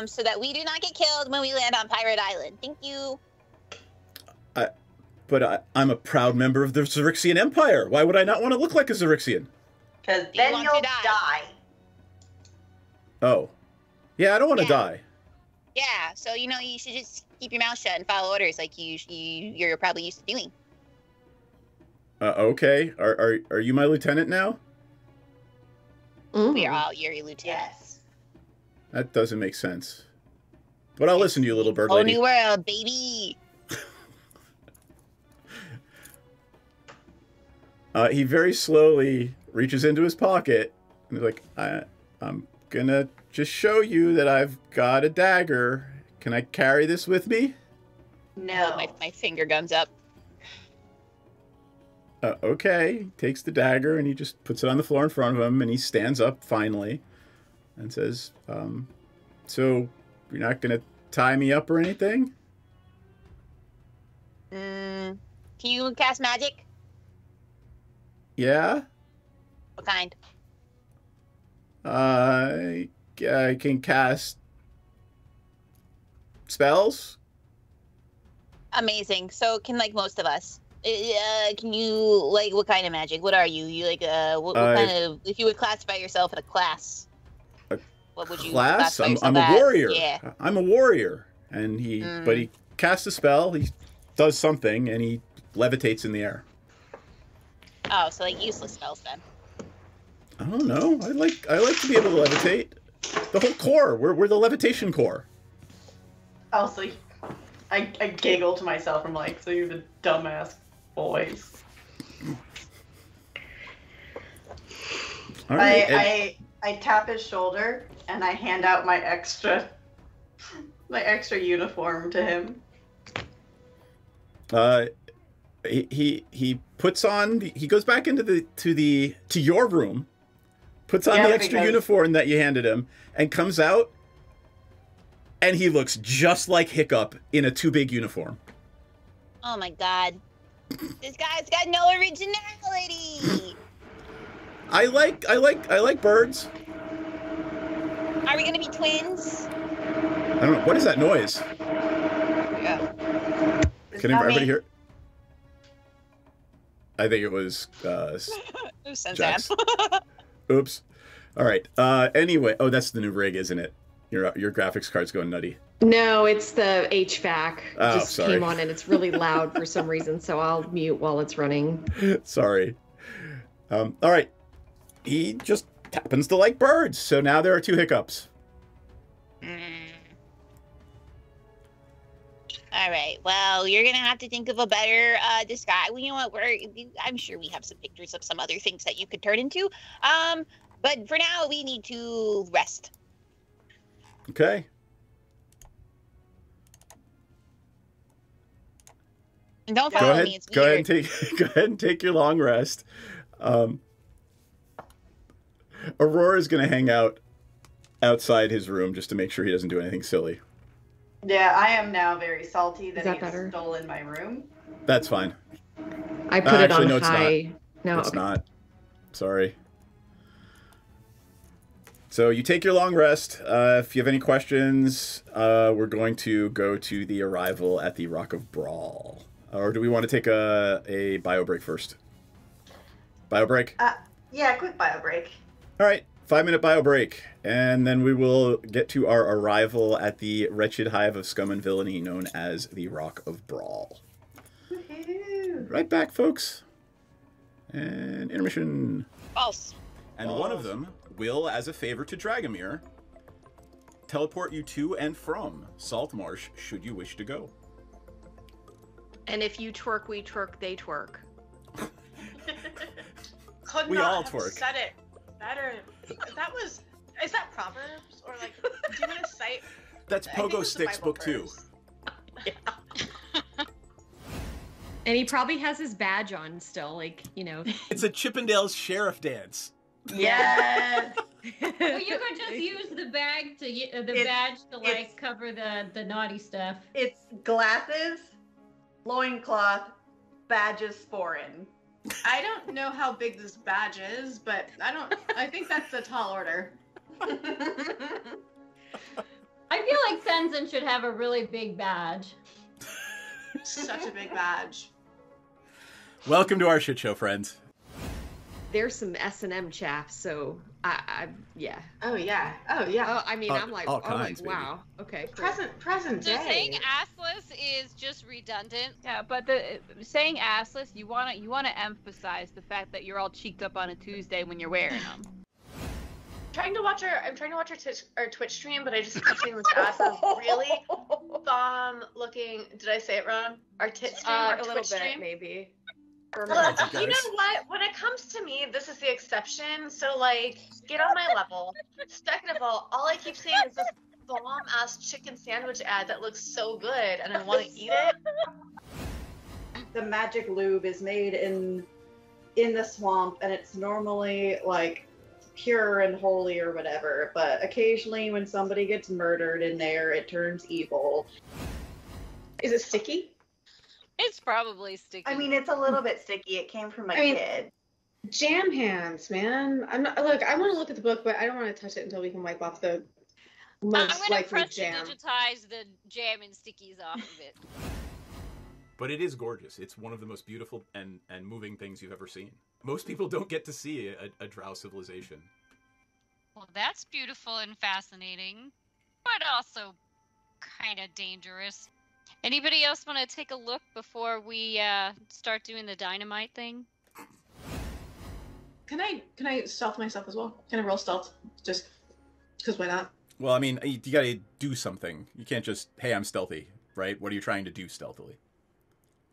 So that we do not get killed when we land on Pirate Island. Thank you. But I'm a proud member of the Zyrixian Empire. Why would I not want to look like a Zyrixian? Because then you'll die. Oh. Yeah, I don't want to die. Yeah, so you should just keep your mouth shut and follow orders like you're probably used to doing. Okay. Are you my lieutenant now? We are all your lieutenants. Yes. That doesn't make sense. But I'll listen to you, little bird lady. Whole new world, baby. He very slowly reaches into his pocket and he's like, I'm gonna just show you that I've got a dagger. Can I carry this with me? No. My finger guns up. Okay. He takes the dagger and he just puts it on the floor in front of him and he stands up finally and says, so you're not gonna tie me up or anything? Can you cast magic? Yeah? What kind? I can cast spells. Amazing. So can like most of us. Can you like what kind of magic? What are you? You like what kind of? If you would classify yourself in a class, what would you Class? classify yourself I'm a as? warrior. Yeah. I'm a warrior, and but he casts a spell. He does something, and he levitates in the air. Oh, so like useless spells then. I don't know. I like to be able to levitate. The whole core. We're the levitation core. Also, I giggle to myself. I'm like, so you're the dumbass boys. All right. I tap his shoulder and I hand out my extra uniform to him. He puts on. He goes back into your room, puts on the extra uniform that you handed him, and comes out. And he looks just like Hiccup in a too big uniform. Oh my god. This guy's got no originality. I like birds. Are we gonna be twins? I don't know. What is that noise? Yeah. Can everybody hear? I think it was Jax. Oops. All right. Anyway, that's the new rig, isn't it? Your graphics card's going nutty. No, it's the HVAC. Oh, just sorry. came on and it's really loud for some reason, so I'll mute while it's running. Sorry. All right. He just happens to like birds, so now there are 2 hiccups. All right. Well, you're gonna have to think of a better disguise. Well, you know what? I'm sure we have some pictures of some other things that you could turn into. But for now, we need to rest. Okay. And don't follow me. It's go weird. go ahead and take your long rest. Aurora's gonna hang out outside his room just to make sure he doesn't do anything silly. Yeah, I am now very salty that that he better? stole in my room. That's fine. I put it on no, it's high. No, It's okay. not. Sorry. So you take your long rest. If you have any questions, we're going to go to the arrival at the Rock of Brawl. Or do we want to take a bio break first? Bio break? Yeah, quick bio break. All right, 5-minute bio break. And then we will get to our arrival at the Wretched Hive of Scum and Villany, known as the Rock of Brawl. Woohoo! Right back, folks. And intermission. False. And one of them will, as a favor to Dragomir, teleport you to and from Saltmarsh, should you wish to go. And if you twerk, we twerk, they twerk. Could We not all have twerk. said it better. Is that Proverbs? Or like, do you want to cite? That's I think Pogo it's a Sticks Bible book 2. verse. And he probably has his badge on still, like, you know. It's a Chippendales sheriff dance. Yes! Well, you could just use the badge to like cover the naughty stuff. It's glasses, loincloth, badges foreign. I don't know how big this badge is, but I think that's a tall order. I feel like Sensen should have a really big badge. Such a big badge. Welcome to our shit show, friends. There's some S&M chaff, so yeah. Oh yeah. Oh yeah. Oh, I mean, I'm like, all kinds, baby. wow. Okay, cool. Present So day. saying assless is just redundant. Yeah, but saying assless, you wanna emphasize the fact that you're all cheeked up on a Tuesday when you're wearing them. I'm trying to watch our Twitch stream, but I just kept seeing this ass of really bomb looking. Did I say it wrong? Our tit stream, our a Twitch little bit, stream. maybe. You know what? When it comes to me, this is the exception. So like, get on my level. Second of all I keep seeing is this bomb ass chicken sandwich ad that looks so good, and I want to eat it. The magic lube is made in the swamp, and it's normally like pure and holy or whatever, but occasionally when somebody gets murdered in there, it turns evil. Is it sticky? It's probably sticky. I mean, it's a little bit sticky. It came from a kid. Jam hands, man. I'm not. Look, I want to look at the book, but I don't want to touch it until we can wipe off the most I'm gonna likely press jam. digitize the jam and stickies off of it. But it is gorgeous. It's one of the most beautiful and moving things you've ever seen. Most people don't get to see a drow civilization. Well, that's beautiful and fascinating, but also kind of dangerous. Anybody else want to take a look before we start doing the dynamite thing? Can I stealth myself as well? Can I roll stealth? Just because why not? Well, I mean, you gotta do something. You can't just, hey, I'm stealthy, right? What are you trying to do stealthily?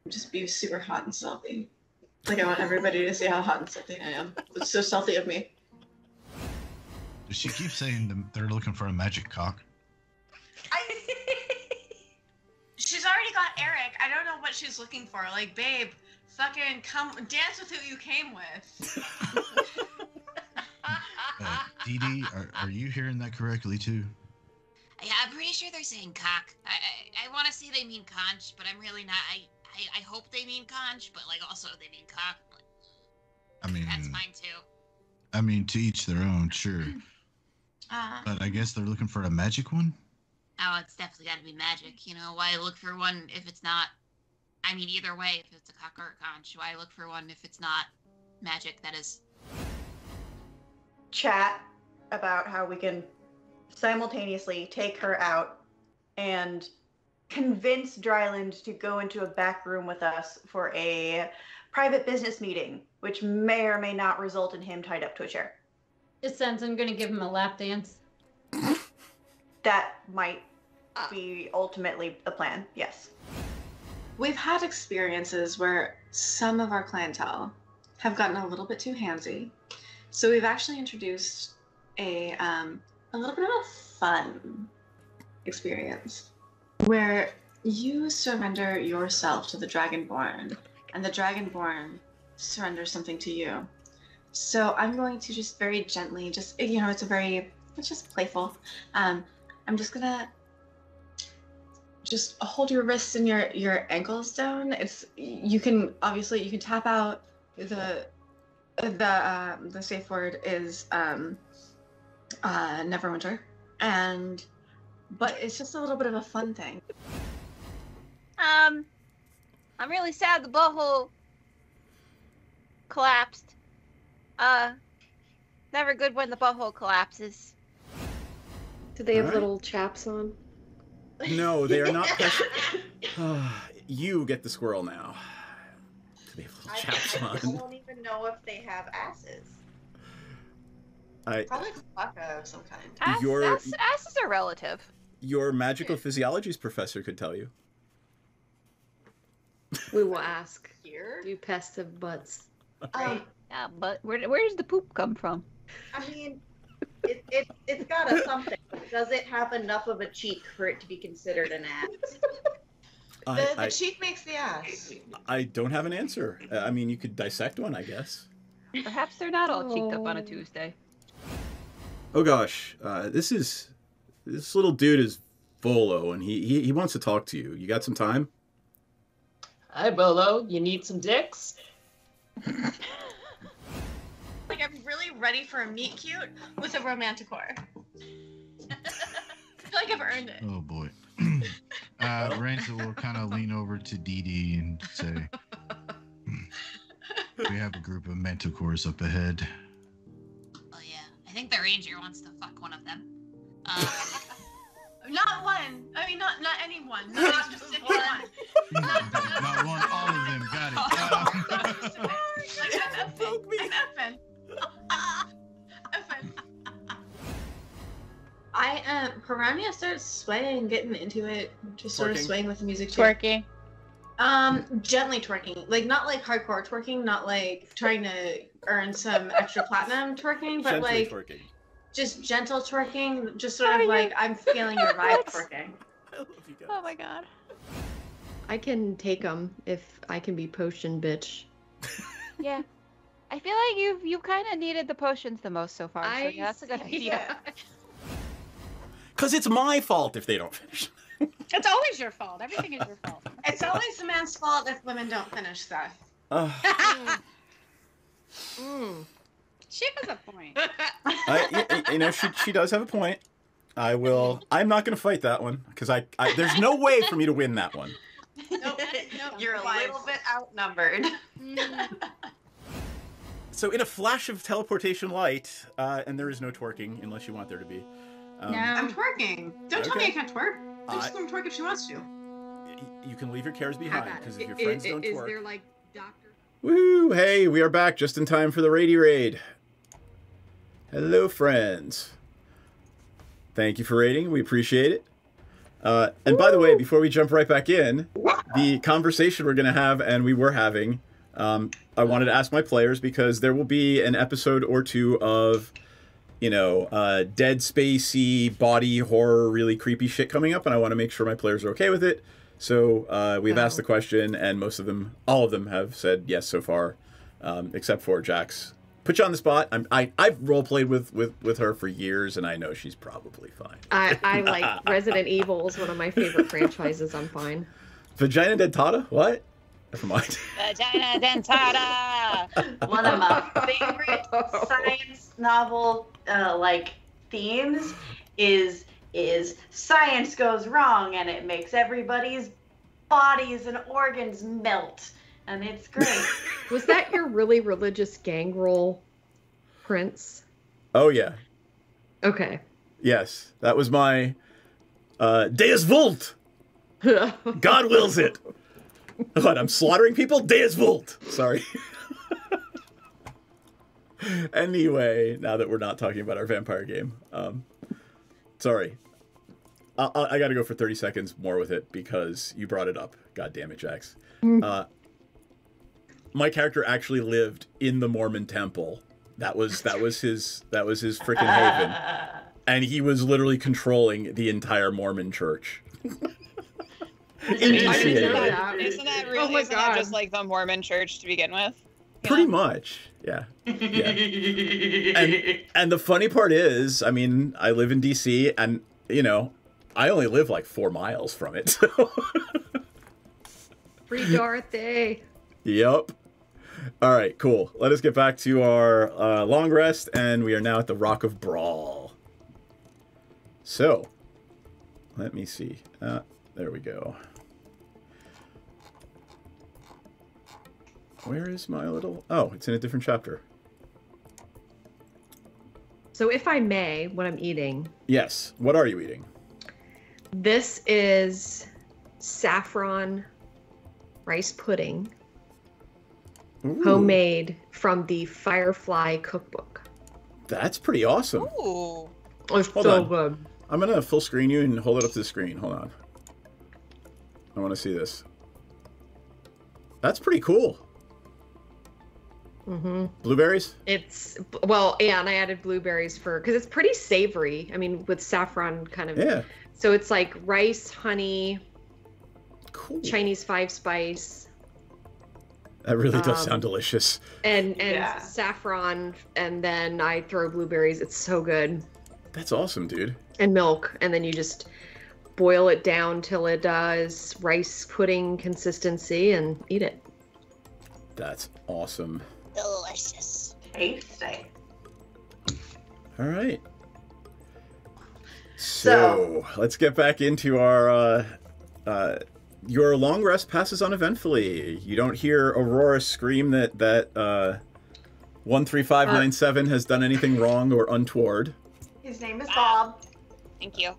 Just be super hot and stealthy. Like, I want everybody to see how hot and stealthy I am. It's so stealthy of me. Does she keep saying they're looking for a magic cock? She's already got Eric. I don't know what she's looking for. Like, babe, fucking come dance with who you came with. Dee Dee, are you hearing that correctly too? Yeah, I'm pretty sure they're saying cock. I want to say they mean conch, but I'm really not. I hope they mean conch, but like also they mean cock. I mean, that's fine too. I mean, to each their own, sure. But I guess they're looking for a magic one? Oh, it's definitely got to be magic. You know, why look for one if it's not... I mean, either way, if it's a cock or a conch, why look for one if it's not magic, that is? Chat about how we can simultaneously take her out and convince Dryland to go into a back room with us for a private business meeting, which may or may not result in him tied up to a chair. It sounds I'm gonna give him a lap dance. That might be ultimately the plan, yes. We've had experiences where some of our clientele have gotten a little bit too handsy. So we've actually introduced a little bit of a fun experience where you surrender yourself to the Dragonborn and the Dragonborn surrenders something to you. So I'm going to just very gently, it's just playful. I'm just gonna just hold your wrists and your ankles down. You can tap out. The safe word is Neverwinter, but it's just a little bit of a fun thing. I'm really sad the butthole collapsed. Never good when the butthole collapses. Do they have Alright. little chaps on? No, they are not precious. You get the squirrel now. Do they have little chaps I on? don't even know if they have asses. Probably Chewbacca of some kind. Asses are relative. Your magical physiologies professor could tell you. We will ask. Here? Do pests have butts? Yeah, but where does the poop come from? I mean, it's got a something. Does it have enough of a cheek for it to be considered an ass? The cheek makes the ass. I don't have an answer. I mean, you could dissect one, I guess. Perhaps they're not all cheeked up on a Tuesday. Oh gosh, this little dude is Volo, and he wants to talk to you. You got some time? Hi, Bolo. You need some dicks? Like, I'm really ready for a meet cute with a romanticore. I feel like I've earned it. Oh boy. Ranger will kind of lean over to Dee Dee and say, "We have a group of manticores up ahead." Oh yeah, I think the ranger wants to fuck one of them. Not one. I mean, not any one. Not a specific one. Not one, all of them. Got it. Like, I'm effing. Piranha starts swaying, getting into it, just sort of Twerking? swaying with the music too. Twerking. Gently twerking, like not like hardcore twerking, not like trying to earn some extra platinum twerking, but Gently like twerking. just gentle twerking, just sort of like I'm feeling your vibe twerking. I love you guys. Oh my god. I can take them if I can be potion bitch. Yeah. I feel like you kind of needed the potions the most so far. So yeah, that's a good idea. Because it's my fault if they don't finish. It's always your fault. Everything is your fault. It's always the man's fault if women don't finish stuff. She has a point. You know, she does have a point. I'm not going to fight that one because there's no way for me to win that one. Nope. You're a little bit outnumbered. So in a flash of teleportation light, and there is no twerking unless you want there to be. No, I'm twerking. Don't tell me I can't twerk. Just let her twerk if she wants to. You can leave your cares behind because if your friends don't twerk. Is there like doctor? Woo! Hey, we are back just in time for the Rady Raid. Hello, friends. Thank you for raiding. We appreciate it. And by the way, before we jump right back in, the conversation we're going to have, and we were having, I wanted to ask my players because there will be an episode or two of, dead spacey, body horror, really creepy shit coming up, and I want to make sure my players are okay with it. So we've asked the question, and all of them have said yes so far, except for Jax. Put you on the spot. I've role played with her for years, and I know she's probably fine. I like Resident Evil is one of my favorite franchises. I'm fine. Vagina Dentata? What? Never mind. Vagina Dentata. One of my favorite science novel themes is science goes wrong and it makes everybody's bodies and organs melt. And it's great. Was that your really religious gang role, Prince? Oh, yeah. Okay. Yes. That was my Deus Vult. God wills it. What, I'm slaughtering people? Deus Vult. Sorry. Anyway, now that we're not talking about our vampire game. Sorry. I got to go for 30 seconds more with it because you brought it up. God damn it, Jax. My character actually lived in the Mormon temple. That was his freaking haven, and he was literally controlling the entire Mormon church. Isn't that really? Isn't that just like the Mormon church to begin with? Pretty much, yeah. And the funny part is, I mean, I live in DC, and I only live like 4 miles from it. So. Free Dorothy. Yep. All right, cool. Let us get back to our long rest, and we are now at the Rock of Brawl. So, let me see. There we go. Where is my little... Oh, it's in a different chapter. So if I may, what I'm eating... Yes. What are you eating? This is saffron rice pudding. Ooh. Homemade from the Firefly cookbook. That's pretty awesome. Ooh. It's so good. I'm going to full screen you and hold it up to the screen. Hold on. I want to see this. That's pretty cool. Mm-hmm. Blueberries? Well, yeah, and I added blueberries because it's pretty savory. I mean, with saffron kind of. Yeah. So it's like rice, honey, cool. Chinese 5-spice. That really does sound delicious. And saffron, and then I throw blueberries. It's so good. That's awesome, dude. And milk, and then you just boil it down till it does rice pudding consistency and eat it. That's awesome. Delicious. Tasty. All right. So let's get back into our your long rest passes uneventfully. You don't hear Aurora scream that 13597 has done anything wrong or untoward. His name is Bob. Thank you.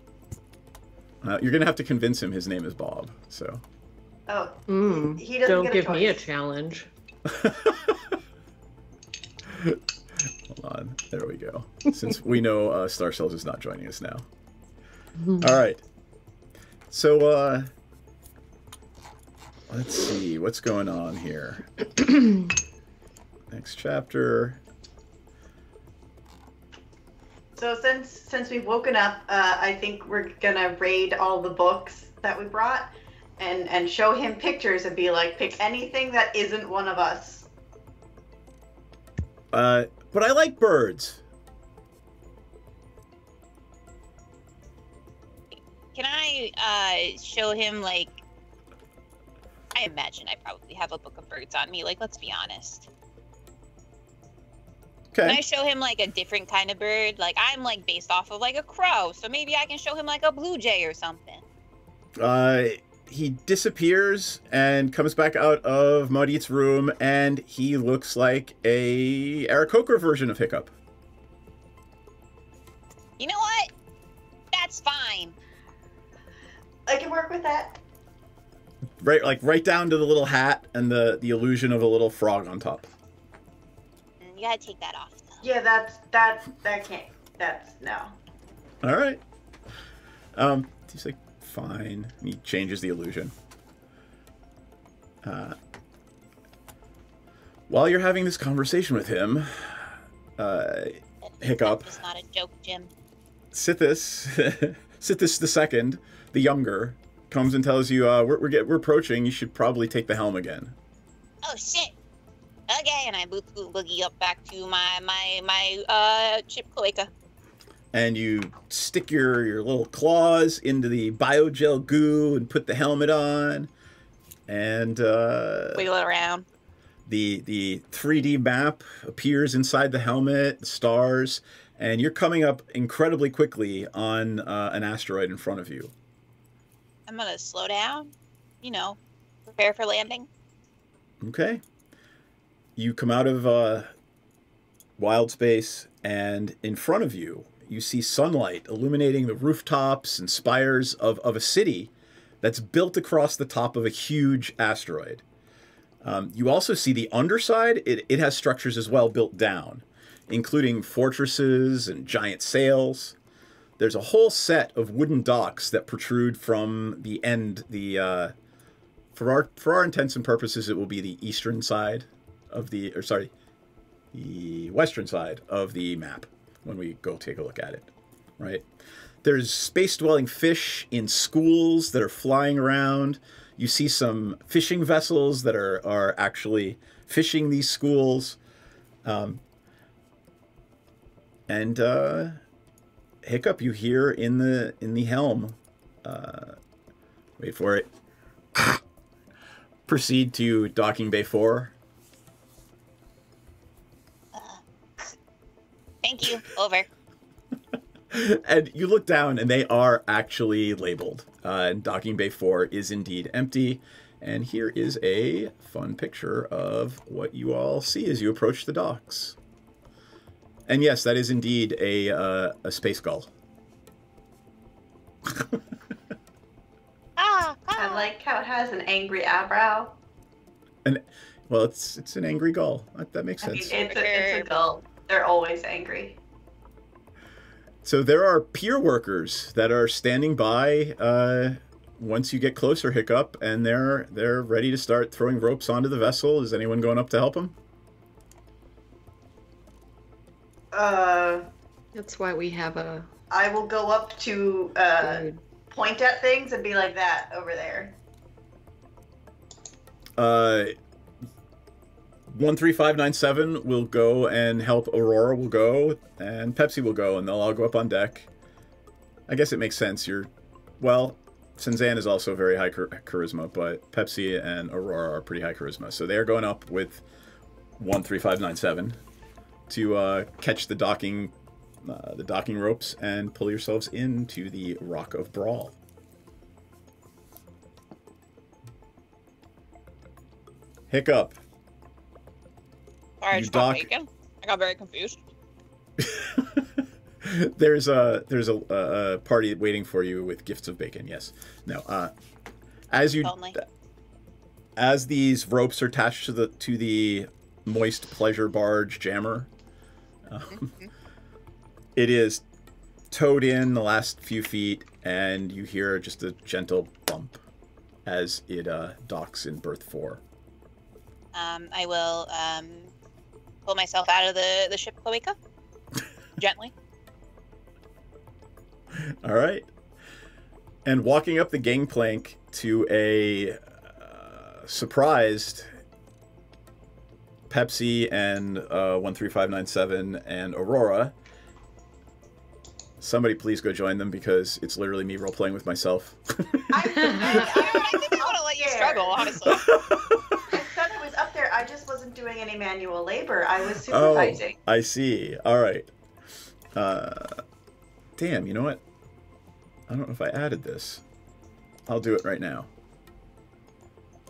You're gonna have to convince him his name is Bob. So. Oh. He doesn't don't give me a challenge. Hold on. There we go. Since we know Star Cells is not joining us now. All right. So let's see what's going on here. Next chapter. So since we've woken up, I think we're gonna raid all the books that we brought and show him pictures and be like, pick anything that isn't one of us. But I like birds. Can I show him like I imagine I probably have a book of birds on me. Like, let's be honest. Okay. Can I show him like a different kind of bird? Like, I'm like based off of like a crow, so maybe I can show him like a blue jay or something. He disappears and comes back out of Maudit's room, and he looks like a Aarakocra version of Hiccup. You know what? That's fine. I can work with that. Right down to the little hat and the illusion of a little frog on top. You gotta take that off, though. Yeah, that can't. That's no. All right. He's like, fine. And he changes the illusion. While you're having this conversation with him, Hiccup. It's not a joke, Jim. Sithis the second, the younger, comes and tells you, we're approaching. You should probably take the helm again. Oh shit! Okay, and I boogie up back to my chip cloaca. And you stick your little claws into the biogel goo and put the helmet on, and wiggle it around. The 3D map appears inside the helmet, the stars, and you're coming up incredibly quickly on an asteroid in front of you. I'm gonna slow down, prepare for landing. Okay. You come out of wild space, and in front of you, you see sunlight illuminating the rooftops and spires of a city that's built across the top of a huge asteroid. You also see the underside. It has structures as well built down, including fortresses and giant sails. There's a whole set of wooden docks that protrude from the end. For our intents and purposes, it will be the eastern side of the western side of the map when we go take a look at it, right? There's space-dwelling fish in schools that are flying around. You see some fishing vessels that are actually fishing these schools. And Hiccup, you hear in the helm. Wait for it. Proceed to docking bay 4. Thank you. Over. And you look down, and they are actually labeled. And docking bay 4 is indeed empty. And here is a fun picture of what you all see as you approach the docks. And yes, that is indeed a space gull. I like how it has an angry eyebrow. And well, it's an angry gull. That makes sense. I mean, it's a gull. They're always angry. So there are pier workers that are standing by once you get closer, Hiccup, and they're ready to start throwing ropes onto the vessel. Is anyone going up to help them? That's why we have a... I will go up to point at things and be like that over there. 13597 will go and help. Aurora will go, and Pepsi will go, and they'll all go up on deck. I guess it makes sense. Well, Senzan is also very high charisma, but Pepsi and Aurora are pretty high charisma. So they're going up with 13597 to catch the docking ropes and pull yourselves into the Rock of Brawl. Hiccup. Sorry, I just got bacon. I got very confused. There's a party waiting for you with gifts of bacon. Yes. No. As these ropes are attached to the moist pleasure barge jammer, it is towed in the last few feet, and you hear just a gentle bump as it docks in berth 4. I will pull myself out of the ship cloaca gently. All right. And walking up the gangplank to a surprised Pepsi and 13597 and Aurora. Somebody please go join them because it's literally me role-playing with myself. I think I want to let you struggle, honestly. I said I was up there. I just wasn't doing any manual labor. I was supervising. Oh, I see. All right. Damn, you know what? I don't know if I added this. I'll do it right now.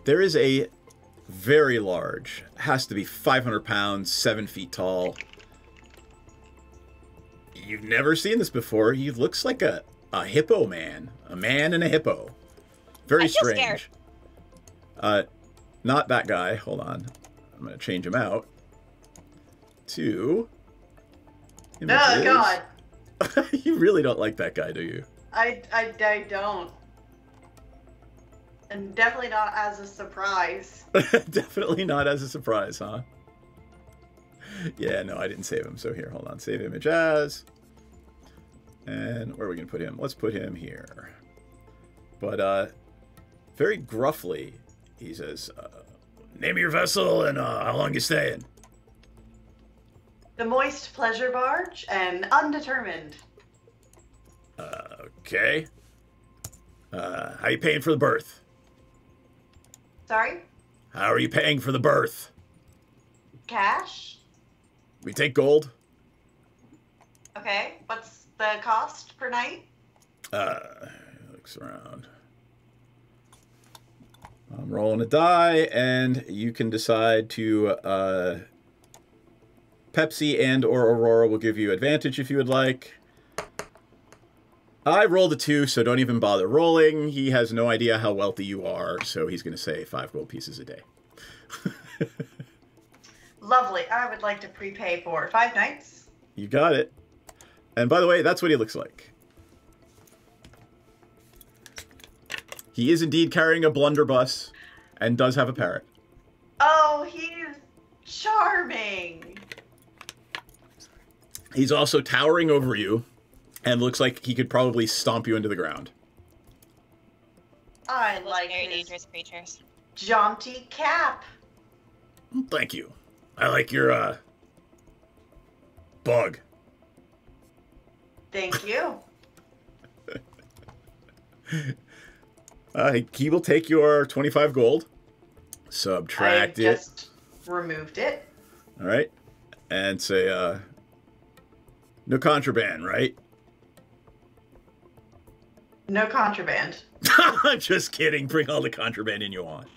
There is a very large, has to be 500 pounds, 7 feet tall. You've never seen this before. He looks like a hippo man. A man and a hippo. Very strange. Not that guy. Hold on. I'm going to change him out to images. Oh, God. You really don't like that guy, do you? I don't. And definitely not as a surprise. Definitely not as a surprise, huh? Yeah, no, I didn't save him. So here, hold on. Save image as. And where are we going to put him? Let's put him here. But very gruffly, he says, name your vessel and how long you staying? The Moist Pleasure Barge and Undetermined. Okay. How you paying for the berth? Sorry? How are you paying for the berth? Cash? We take gold. Okay. What's the cost per night? Looks around. I'm rolling a die, and you can decide to, Pepsi and or Aurora will give you advantage if you would like. I rolled a 2, so don't even bother rolling. He has no idea how wealthy you are, so he's going to say 5 gold pieces a day. Lovely. I would like to prepay for 5 nights. You got it. And by the way, that's what he looks like. He is indeed carrying a blunderbuss and does have a parrot. Oh, he's charming. He's also towering over you and looks like he could probably stomp you into the ground. I Those like very his dangerous creatures. jaunty cap. Thank you. I like your, bug. Thank you. He will take your 25 gold. Subtract I just removed it. All right. And say, no contraband, right? No contraband. Just kidding. Bring all the contraband in you want.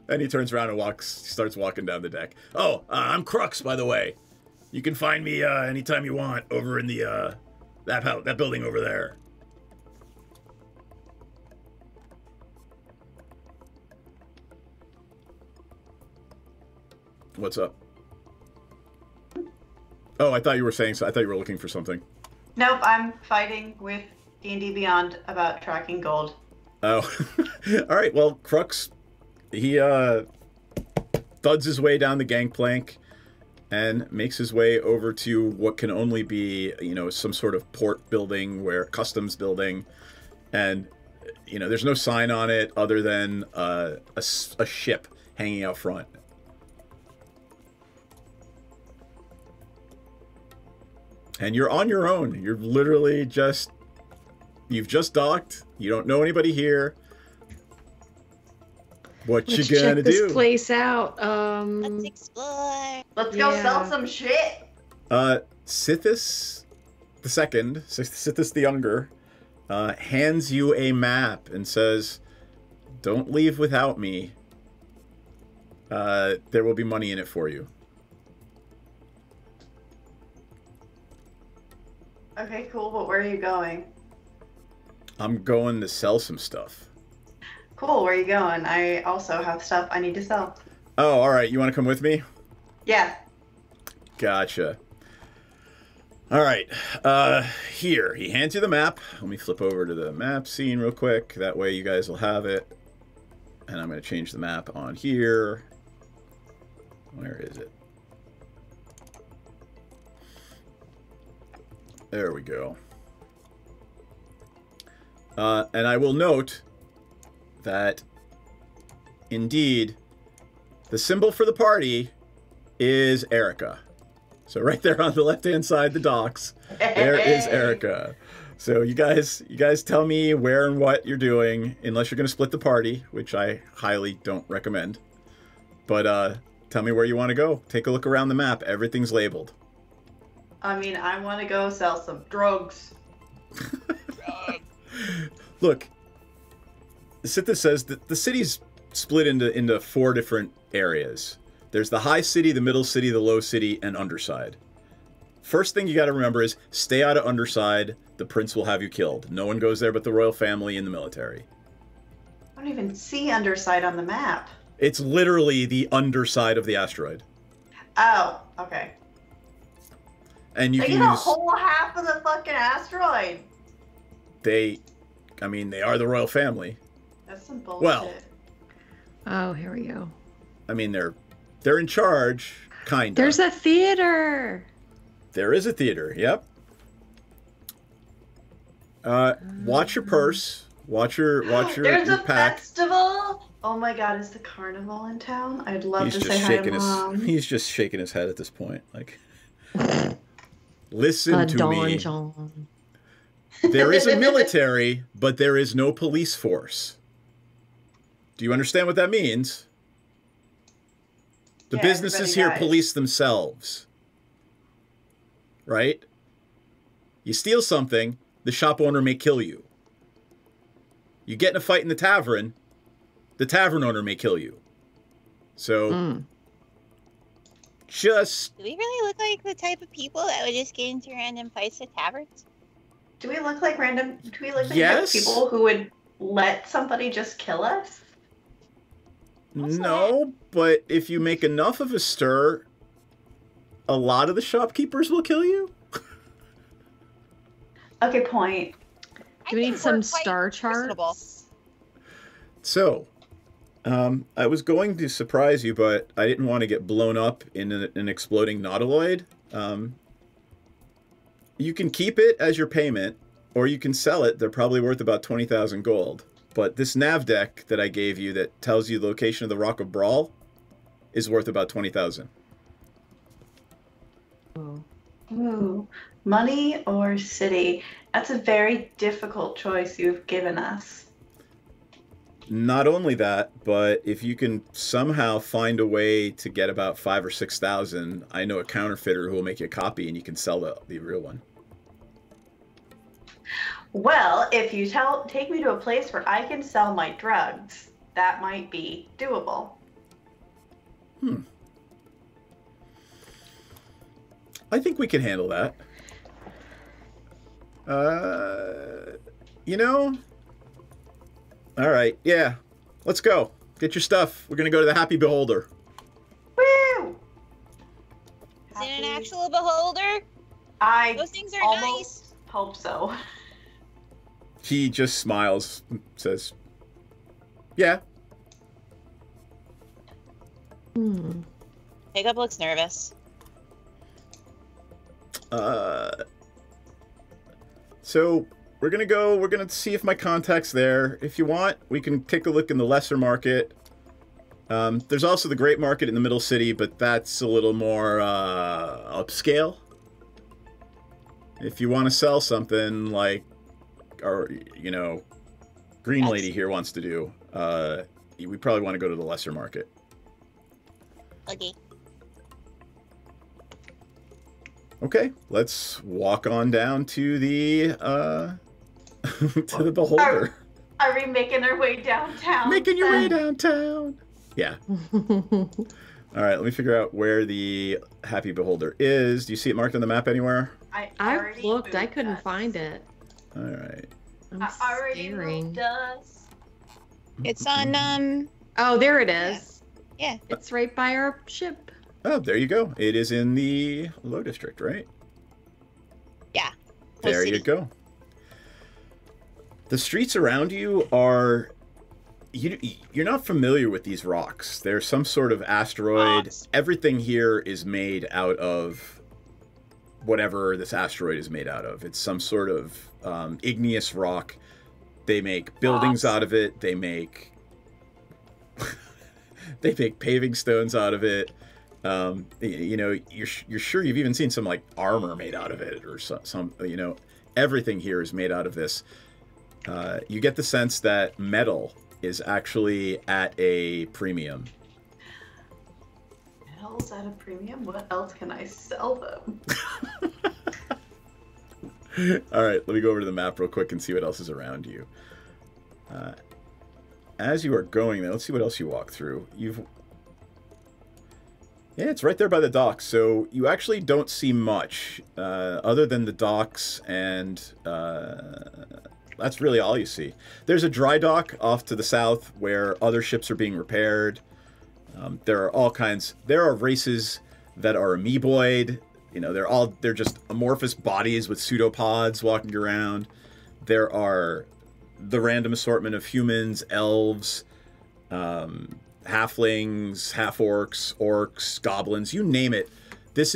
And he turns around and starts walking down the deck. Oh, I'm Crux, by the way. You can find me anytime you want over in the that building over there. What's up? Oh, I thought you were saying so. I thought you were looking for something. Nope, I'm fighting with D&D Beyond about tracking gold. Oh, all right. Well, Crux, he thuds his way down the gangplank and makes his way over to what can only be, some sort of port building, customs building, and there's no sign on it other than a ship hanging out front. And you're on your own. You're literally you've just docked. You don't know anybody here. Let's you gonna check this place out. Let's explore. Let's go sell some shit. Sithis the Second, Sithis the Younger, hands you a map and says, "Don't leave without me. There will be money in it for you." Okay, cool, but where are you going? I'm going to sell some stuff. Cool, where are you going? I also have stuff I need to sell. Oh, all right. You want to come with me? Yeah. Gotcha. All right. Here. He hands you the map. Let me flip over to the map scene real quick. That way you guys will have it. And I'm going to change the map on here. Where is it? There we go. And I will note that, indeed, the symbol for the party is Erica. So right there on the left-hand side, the docks, there is Erica. So you guys tell me where and what you're doing, unless you're going to split the party, which I highly don't recommend. But tell me where you want to go. Take a look around the map. Everything's labeled. I mean, I want to go sell some drugs. Look, Sith says that the city's split into 4 different areas. There's the high city, the middle city, the low city, and underside. First thing you got to remember is stay out of underside. The prince will have you killed. No one goes there but the royal family and the military. I don't even see underside on the map. It's literally the underside of the asteroid. Oh, okay. And you they can get a use... whole half of the fucking asteroid. They are the royal family. That's some bullshit. Well. Oh, here we go. I mean, they're in charge, kind of. There's a theater. There is a theater, yep. Watch your purse. Watch your There's a pack. festival. Oh my god, is the carnival in town? I'd love to say hi to Mom. He's just shaking his head at this point. Like, listen to me. John. There is a military, but there is no police force. Do you understand what that means? The businesses here police themselves. Right? You steal something, the shop owner may kill you. You get in a fight in the tavern owner may kill you. So, just... Do we really look like the type of people that would just get into random fights at taverns? Do we look like the type of people who would let somebody just kill us? No, but if you make enough of a stir, a lot of the shopkeepers will kill you. Okay, point. Do we need some star charts? So, I was going to surprise you, but I didn't want to get blown up in an exploding nautiloid. You can keep it as your payment, or you can sell it. They're probably worth about 20,000 gold. But this nav deck that I gave you that tells you the location of the Rock of Brawl is worth about 20,000. Ooh, money or city? That's a very difficult choice you've given us. Not only that, but if you can somehow find a way to get about 5,000 or 6,000, I know a counterfeiter who will make you a copy and you can sell the real one. Well, if you take me to a place where I can sell my drugs, that might be doable. I think we can handle that. You know? All right, yeah. Let's go. Get your stuff. We're going to go to the Happy Beholder. Woo! Is it an actual beholder? Those things are nice. Hope so. He just smiles and says, yeah. Jacob looks nervous. So we're gonna see if my contact's there. If you want, we can take a look in the lesser market. There's also the great market in the middle city, but that's a little more upscale. If you want to sell something like, or you know, Green Lady here wants to do, we probably want to go to the lesser market. Okay. Okay, let's walk on down to the to the Beholder. Are we making our way downtown? Making your way downtown. Yeah. All right, let me figure out where the Happy Beholder is. Do you see it marked on the map anywhere? I've looked. I couldn't find it. All right. I'm staring. It's on Oh, there it is. Yeah. It's right by our ship. Oh, there you go. It is in the Low District, right? Yeah. There you go. The streets around you are... You're not familiar with these rocks. They're some sort of asteroid. Everything here is made out of whatever this asteroid is made out of. It's some sort of igneous rock. They make buildings out of it. They make... they make paving stones out of it. You know, you're sure you've even seen some like armor made out of it, or some you know, everything here is made out of this. You get the sense that metal is actually at a premium. Metal's at a premium? What else can I sell them? All right, let me go over to the map real quick and see what else is around you. As you are going there, let's see what else you walk through. Yeah, it's right there by the docks, so you actually don't see much other than the docks, and that's really all you see. There's a dry dock off to the south where other ships are being repaired. There are all kinds. There are races that are amoeboid. You know, they're just amorphous bodies with pseudopods walking around. There are the random assortment of humans, elves, halflings, half-orcs, orcs, goblins, you name it. It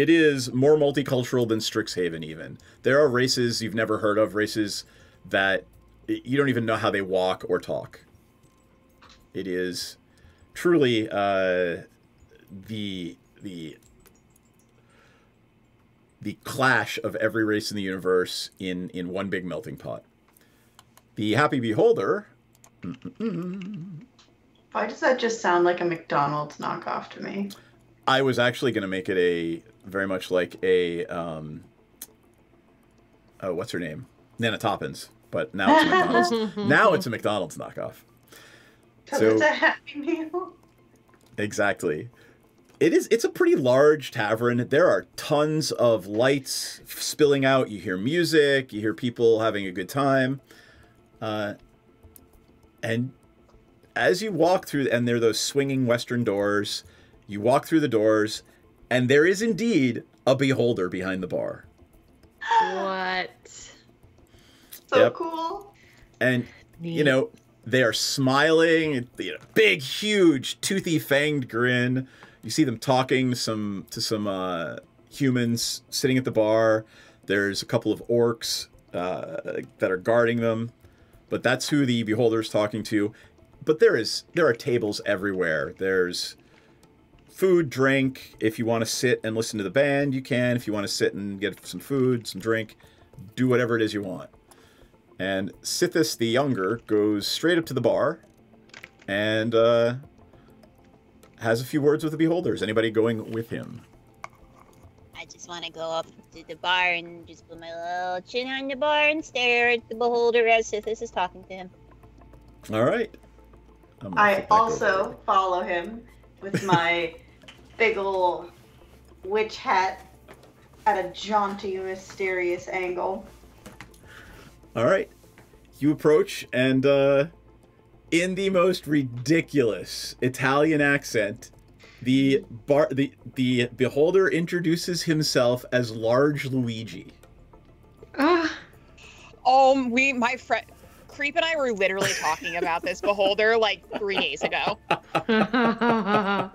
is more multicultural than Strixhaven even. There are races you've never heard of, races that you don't even know how they walk or talk. It is truly the clash of every race in the universe in one big melting pot. The Happy Beholder. Why does that just sound like a McDonald's knockoff to me? I was actually going to make it very much like a oh, what's her name? Nana Toppins, but now it's a McDonald's. Now it's a McDonald's knockoff. So it's a Happy Meal. Exactly. It's a pretty large tavern. There are tons of lights spilling out. You hear music. You hear people having a good time. And as you walk through, and there are those swinging western doors, you walk through the doors, and there is indeed a beholder behind the bar. What? So cool. And, you know, they are smiling, you know, big, huge, toothy, fanged grin. You see them talking to some humans sitting at the bar. There's a couple of orcs that are guarding them, but that's who the beholder's talking to. But there are tables everywhere. There's food, drink. If you want to sit and listen to the band, you can. If you want to sit and get some food, some drink, do whatever it is you want. And Sithis the Younger goes straight up to the bar and has a few words with the beholders. Anybody going with him? I just want to go up to the bar and just put my little chin on the bar and stare at the beholder as Sithis is talking to him. All right. I also follow him with my big ol' witch hat at a jaunty, mysterious angle. All right. You approach, and in the most ridiculous Italian accent, the beholder introduces himself as Large Luigi. My friend Creep and I were literally talking about this beholder like 3 days ago. I'm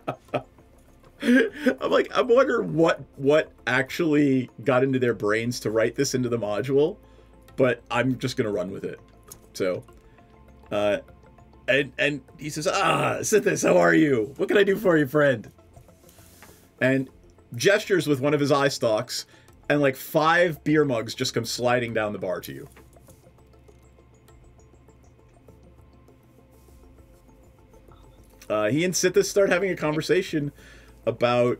like, I wonder what actually got into their brains to write this into the module, but I'm just gonna run with it. So, and he says, Sithis, how are you? What can I do for you, friend? And gestures with one of his eye stalks, and like 5 beer mugs just come sliding down the bar to you. He and Sithis start having a conversation about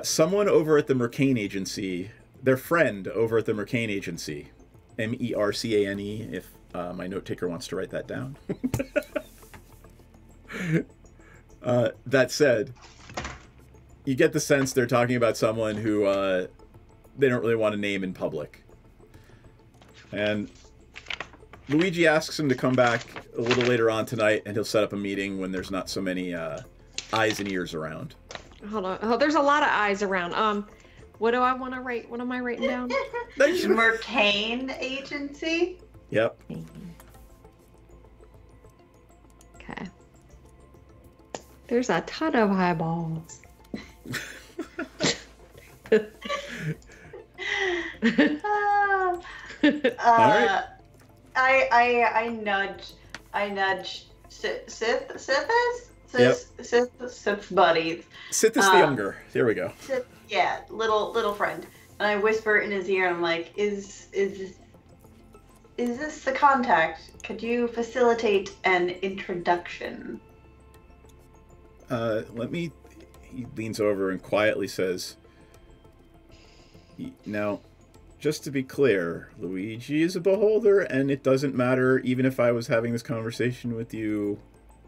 someone over at the Mercane Agency, their friend over at the Mercane Agency, Mercane, if my note taker wants to write that down. That said, you get the sense they're talking about someone who they don't really want to name in public. And Luigi asks him to come back a little later on tonight, and he'll set up a meeting when there's not so many eyes and ears around. Hold on. Oh, there's a lot of eyes around. What do I want to write? What am I writing down? Mercane Agency? Yep. Okay. There's a ton of eyeballs. Alright. I nudge Sithis? Sith's buddies. Sith is the younger. Here we go. Sith, yeah, little friend. And I whisper in his ear, and I'm like, is this the contact? Could you facilitate an introduction? He leans over and quietly says, now, just to be clear, Luigi is a beholder, and it doesn't matter, even if I was having this conversation with you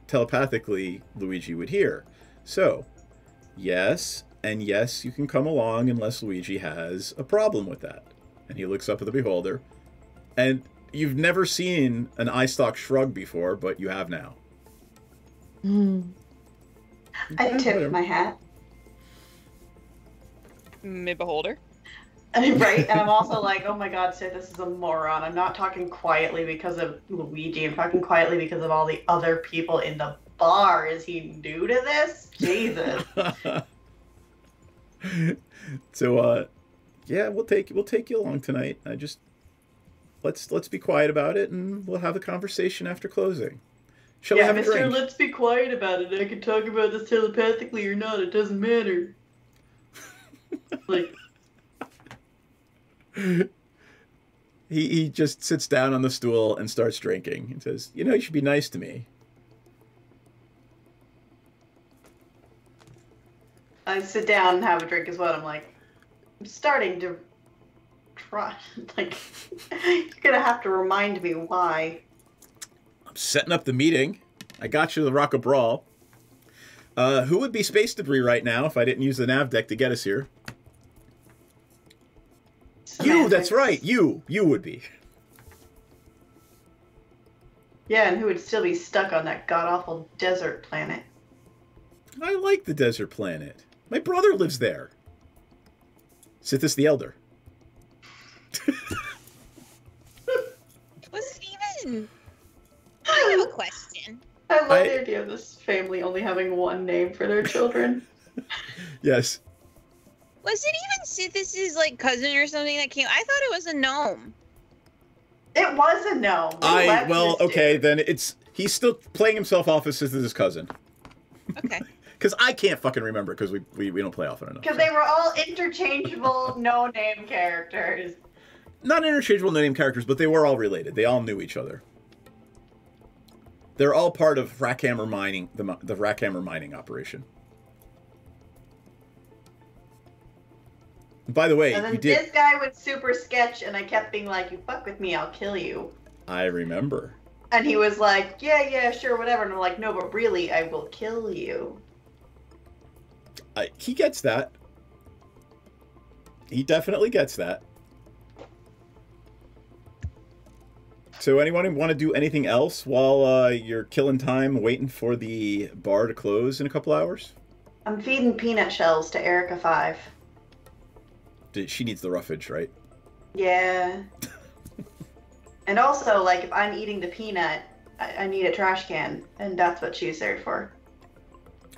telepathically, Luigi would hear. So, yes, and yes, you can come along unless Luigi has a problem with that. And he looks up at the beholder, and you've never seen an eye stalk shrug before, but you have now. I tip my hat. Beholder. Right, and I'm also like, oh my god, Seth, this is a moron. I'm not talking quietly because of Luigi. I'm talking quietly because of all the other people in the bar. Is he new to this? Jesus. So, yeah, we'll take you along tonight. Let's be quiet about it, and we'll have a conversation after closing. Shall we have a drink? Let's be quiet about it. I can talk about this telepathically or not. It doesn't matter. Like. He just sits down on the stool and starts drinking and says, you should be nice to me. I sit down and have a drink as well. I'm like, I'm starting to try. Like, you're going to have to remind me why. I'm setting up the meeting. I got you the Rock of Brawl. Who would be space debris right now if I didn't use the nav deck to get us here? You, that's right. You would be. Yeah, and who would still be stuck on that god-awful desert planet? I like the desert planet. My brother lives there. Sithis the Elder. Well, Steven, I have a question. I love the idea of this family only having one name for their children. Yes. Was it even Sithis' like cousin or something that came? I thought it was a gnome. It was a gnome. Then he's still playing himself off as Sithis' cousin. Okay. Because I can't fucking remember because we don't play often enough. Because they were all interchangeable no-name characters. Not interchangeable no-name characters, but they were all related. They all knew each other. They're all part of Rackhammer mining, the Rackhammer mining operation. By the way, and then this guy would super sketch, and I kept being like, "You fuck with me, I'll kill you." I remember. And he was like, "Yeah, sure, whatever." And I'm like, "No, but really, I will kill you." He gets that. He definitely gets that. So anyone want to do anything else while you're killing time waiting for the bar to close in a couple hours? I'm feeding peanut shells to Erica 5. She needs the roughage, right? Yeah. And also, like, if I'm eating the peanut, I need a trash can, and that's what she's there for.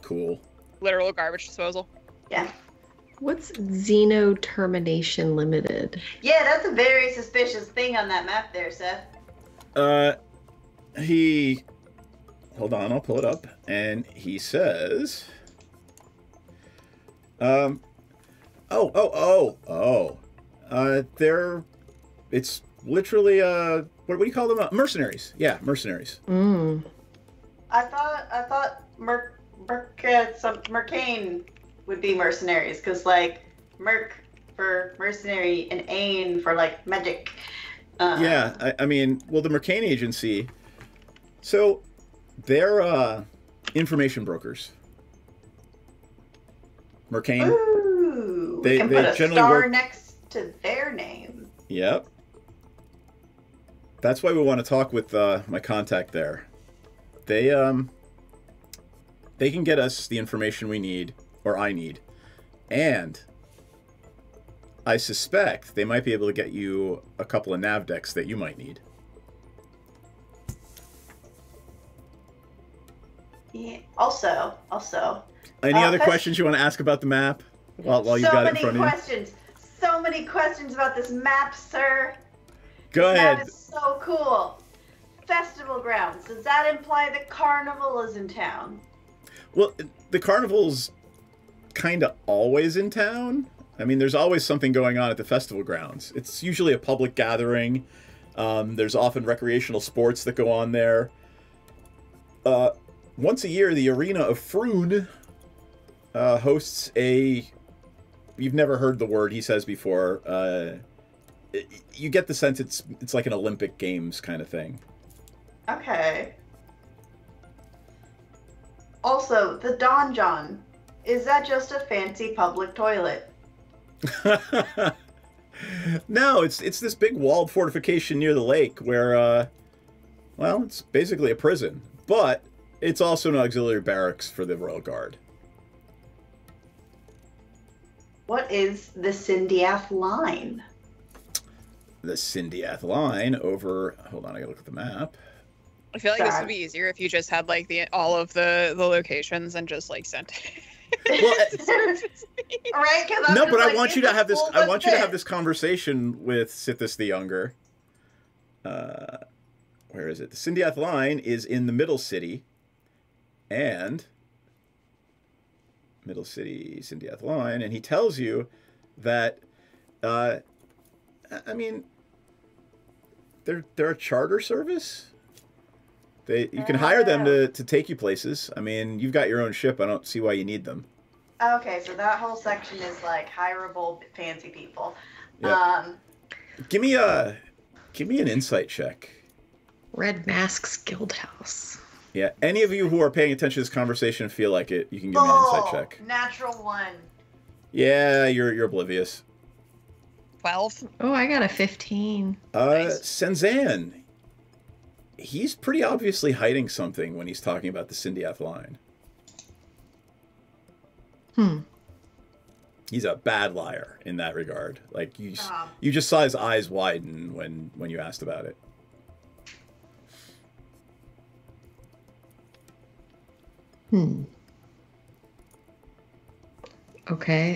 Cool. Literal garbage disposal. Yeah. What's Xeno Termination Limited? Yeah, that's a very suspicious thing on that map there, Seth. Hold on, I'll pull it up. And he says... It's literally, what do you call them? Mercenaries. Yeah, mercenaries. I thought Mercane would be mercenaries, because, like, Merc for mercenary and Ain for, like, magic. Yeah, I mean, well, the Mercane Agency, so they're information brokers. Mercane. Ooh, they can put a star next to their name. Yep. That's why we want to talk with my contact there. They can get us the information we need, or I need, and I suspect they might be able to get you a couple of nav decks that you might need. Yeah. Also. Any other questions you want to ask about the map while you got it in front of you? So many questions about this map, sir. Go ahead. That is so cool. Festival grounds. Does that imply the carnival is in town? Well, the carnival's kind of always in town. I mean, there's always something going on at the festival grounds. It's usually a public gathering. There's often recreational sports that go on there. Once a year, the Arena of Froon hosts a... You've never heard the word he says before. You get the sense it's like an Olympic Games kind of thing. Okay. Also, the donjon. Is that just a fancy public toilet? No, it's this big walled fortification near the lake where, well, it's basically a prison. But it's also an auxiliary barracks for the Royal Guard. What is the Sindiath line? The Sindiath line over... Hold on, I gotta look at the map. I feel like this would be easier if you just had like all of the locations and just like sent it. Well, right? No, but I want you to have this. I want you to have this conversation with Sithis the Younger. Where is it? The Sindiath line is in the Middle City, and Middle City Sindiath line, and he tells you that. I mean, they're a charter service. You can hire them to take you places. I mean, you've got your own ship. I don't see why you need them. Okay, so that whole section is like hireable fancy people. Yep. Give me an insight check. Red Mask's Guild House. Yeah, any of you who are paying attention to this conversation feel like it, you can give me an insight check. Natural 1. Yeah, you're oblivious. 12. Oh, I got a 15. Nice. Senzan. He's pretty obviously hiding something when he's talking about the Sindiath line. He's a bad liar in that regard. Like you just saw his eyes widen when you asked about it. Okay.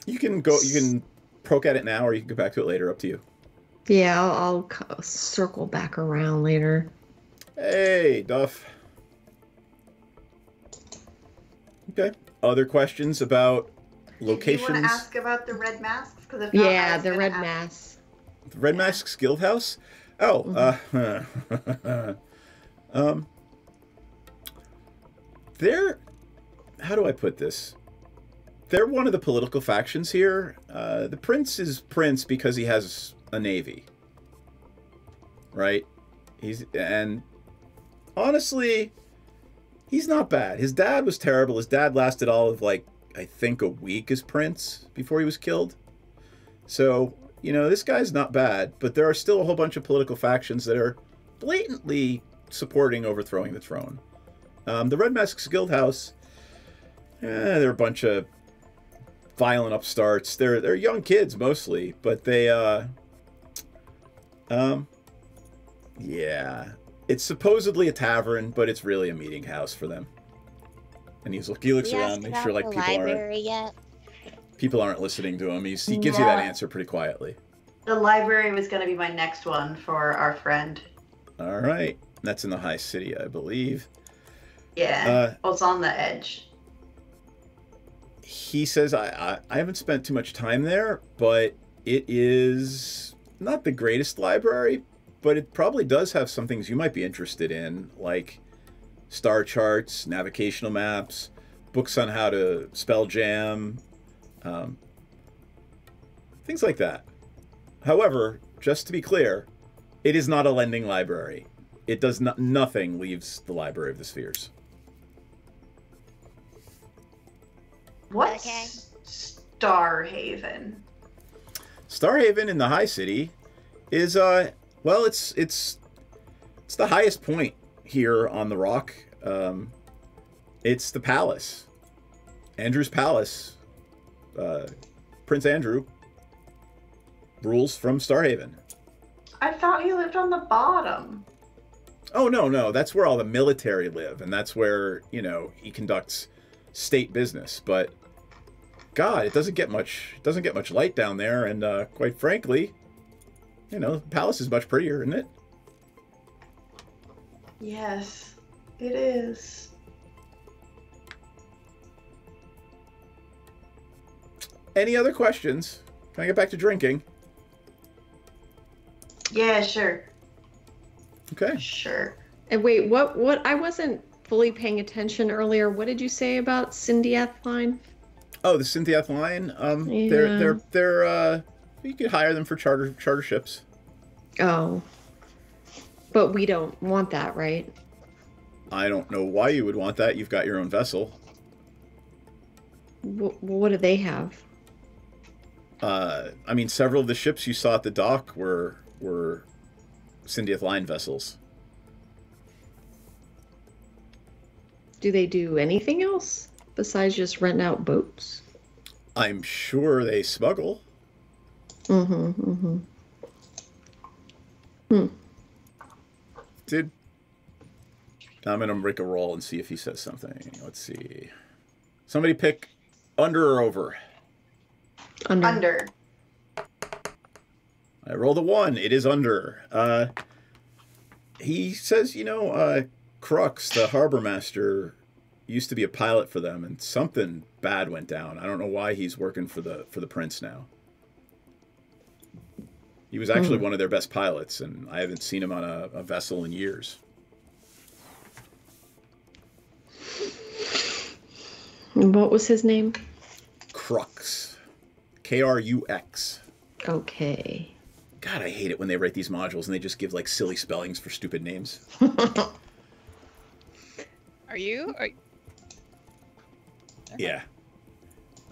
You can poke at it now, or you can go back to it later. Up to you. Yeah, I'll circle back around later. Hey, Duff. Okay. Other questions about locations? Do you want to ask about the Red Masks? Yeah, the Red Masks. The Red Masks Guild House? Oh, they're... How do I put this? They're one of the political factions here. The Prince is Prince because he has a navy. Right? And honestly, he's not bad. His dad was terrible. His dad lasted all of, like, I think a week as Prince before he was killed. So, you know, this guy's not bad, but there are still a whole bunch of political factions that are blatantly supporting overthrowing the throne. The Red Masks Guild House, they're a bunch of violent upstarts. They're young kids mostly, but they, yeah. It's supposedly a tavern, but it's really a meeting house for them. And he looks around, make sure like people aren't listening to him. He gives you that answer pretty quietly. The library was going to be my next one for our friend. All right, that's in the High City, I believe. Yeah, it's on the edge. He says, I haven't spent too much time there, but it is not the greatest library, but it probably does have some things you might be interested in, like star charts, navigational maps, books on how to spell jam, things like that. However, just to be clear, it is not a lending library. It does not. Nothing leaves the Library of the Spheres. What's Strixhaven? Strixhaven in the High City is well, it's the highest point here on the rock. It's the palace, Andrew's palace. Prince Andrew rules from Strixhaven. I thought he lived on the bottom. Oh no, that's where all the military live, and that's where, you know, he conducts state business. But God, it doesn't get much light down there, and quite frankly, you know, the palace is much prettier, isn't it? Yes, it is. any other questions? Can I get back to drinking? Yeah, sure. Okay. Sure. And wait, what? I wasn't fully paying attention earlier. What did you say about Syndiath line? Oh, the Syndiath line. Yeah. They're you could hire them for charter ships. Oh. But we don't want that, right? I don't know why you would want that. You've got your own vessel. What do they have? I mean, several of the ships you saw at the dock were Syndiath line vessels. Do they do anything else besides just rent out boats? I'm sure they smuggle. Hmm. I'm gonna make a roll and see if he says something. Let's see. Somebody pick under or over. Under. I rolled a 1. It is under. He says, Crux, the harbor master, used to be a pilot for them, and something bad went down. I don't know why he's working for the prince now. He was actually one of their best pilots, and I haven't seen him on a vessel in years. What was his name? Crux. Krux. Okay. God, I hate it when they write these modules and they just give like silly spellings for stupid names. Are you? Yeah.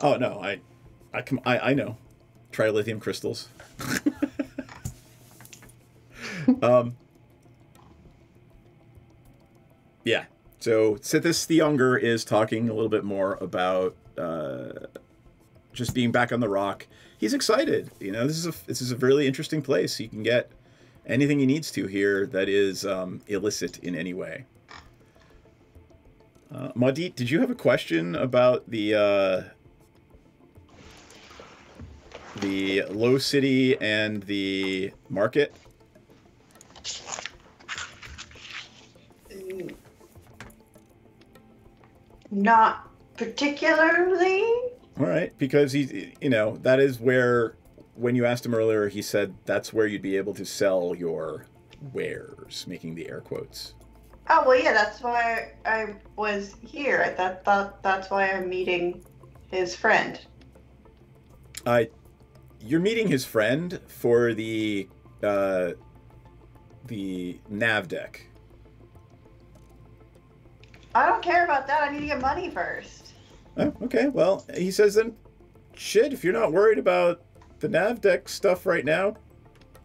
Oh no, I know. Trilithium crystals. Yeah. So Sithis the Younger is talking a little bit more about just being back on the rock. He's excited. This is a really interesting place. He can get anything he needs to here that is illicit in any way. Maudit, did you have a question about the Low City and the market? Not particularly. All right, because that is where, when you asked him earlier, he said that's where you'd be able to sell your wares, making the air quotes. Oh, well, yeah, that's why I was here. I thought that's why I'm meeting his friend. You're meeting his friend for the nav deck. I don't care about that. I need to get money first. Oh, okay. Well, he says then, shit, if you're not worried about the nav deck stuff right now,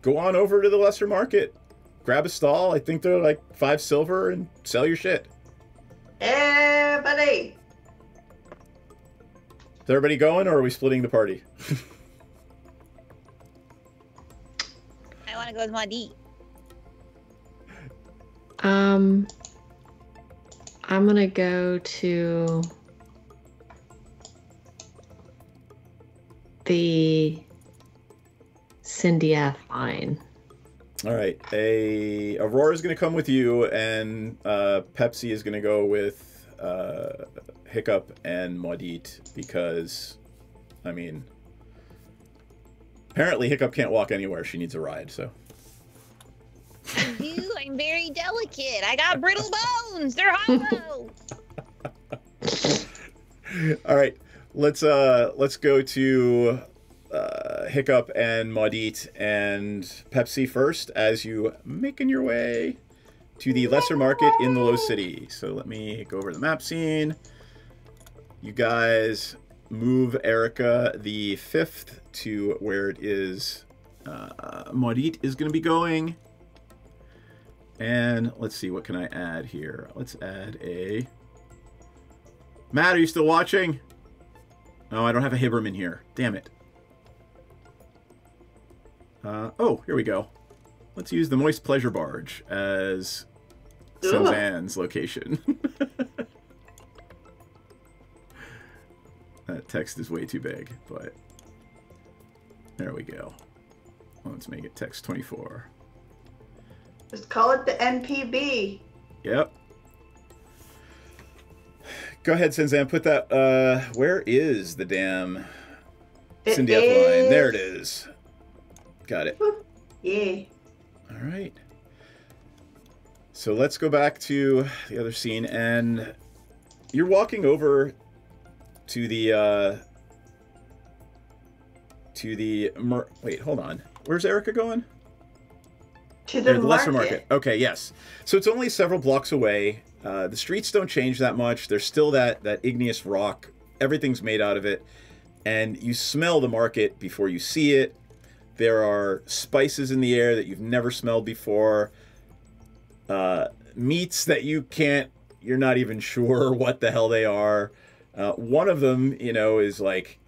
go on over to the lesser market. Grab a stall. I think they're like 5 silver and sell your shit. Yeah, buddy. Is everybody going, or are we splitting the party? I want to go with Maudit. I'm gonna go to the Syndiath line. All right. Aurora's going to come with you, and Pepsi is going to go with Hiccup and Maudit because, I mean, apparently Hiccup can't walk anywhere. She needs a ride, so. I'm very delicate. I got brittle bones. They're hollow. All right. Let's go to Hiccup and Maudit and Pepsi first as you making your way to the lesser market in the Low City. So let me go over the map scene. You guys move Erica the 5th to where it is Maudit is going to be going. And let's see, what can I add here? Let's add a... Matt, are you still watching? Oh, I don't have a Hibram in here. Damn it. Oh, here we go. Let's use the Moist Pleasure Barge as Senzan's location. That text is way too big, but there we go. Let's make it text 24. Just call it the NPB. Yep. Go ahead, Senzan. Put that. Where is the damn Cindy line. There it is. Got it. Yeah. All right. So let's go back to the other scene, and you're walking over to the wait, hold on. Where's Erica going? To the lesser market. market. Okay, yes. So it's only several blocks away. The streets don't change that much. There's still that igneous rock. Everything's made out of it. And you smell the market before you see it. There are spices in the air that you've never smelled before. Meats that you're not even sure what the hell they are. One of them, is like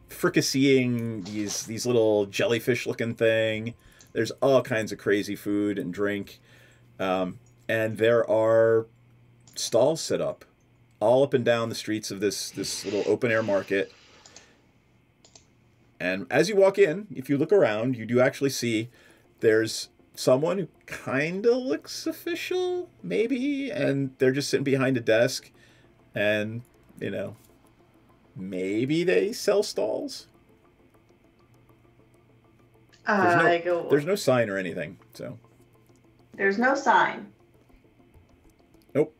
fricasseeing these little jellyfish-looking thing. There's all kinds of crazy food and drink. And there are stalls set up all up and down the streets of this little open-air market. And as you walk in, if you look around, you do actually see there's someone who kind of looks official, maybe, and they're just sitting behind a desk. And, maybe they sell stalls. There's no sign or anything, so. There's no sign. Nope.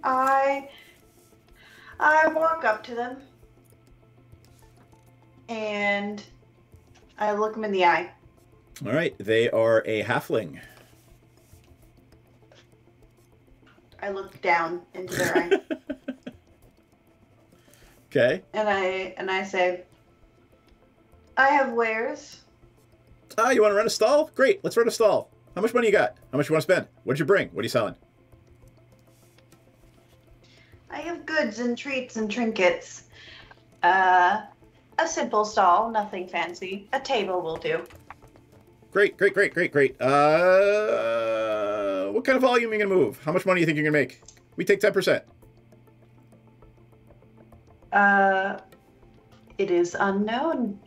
I walk up to them and I look them in the eye. All right, they are a halfling. I look down into their eye. Okay. And I say, I have wares. Ah, you want to rent a stall? Great, let's rent a stall. How much money you got? How much you want to spend? What did you bring? What are you selling? I have goods and treats and trinkets. A simple stall, nothing fancy. A table will do. Great. What kind of volume are you going to move? How much money do you think you're going to make? We take 10%. It is unknown.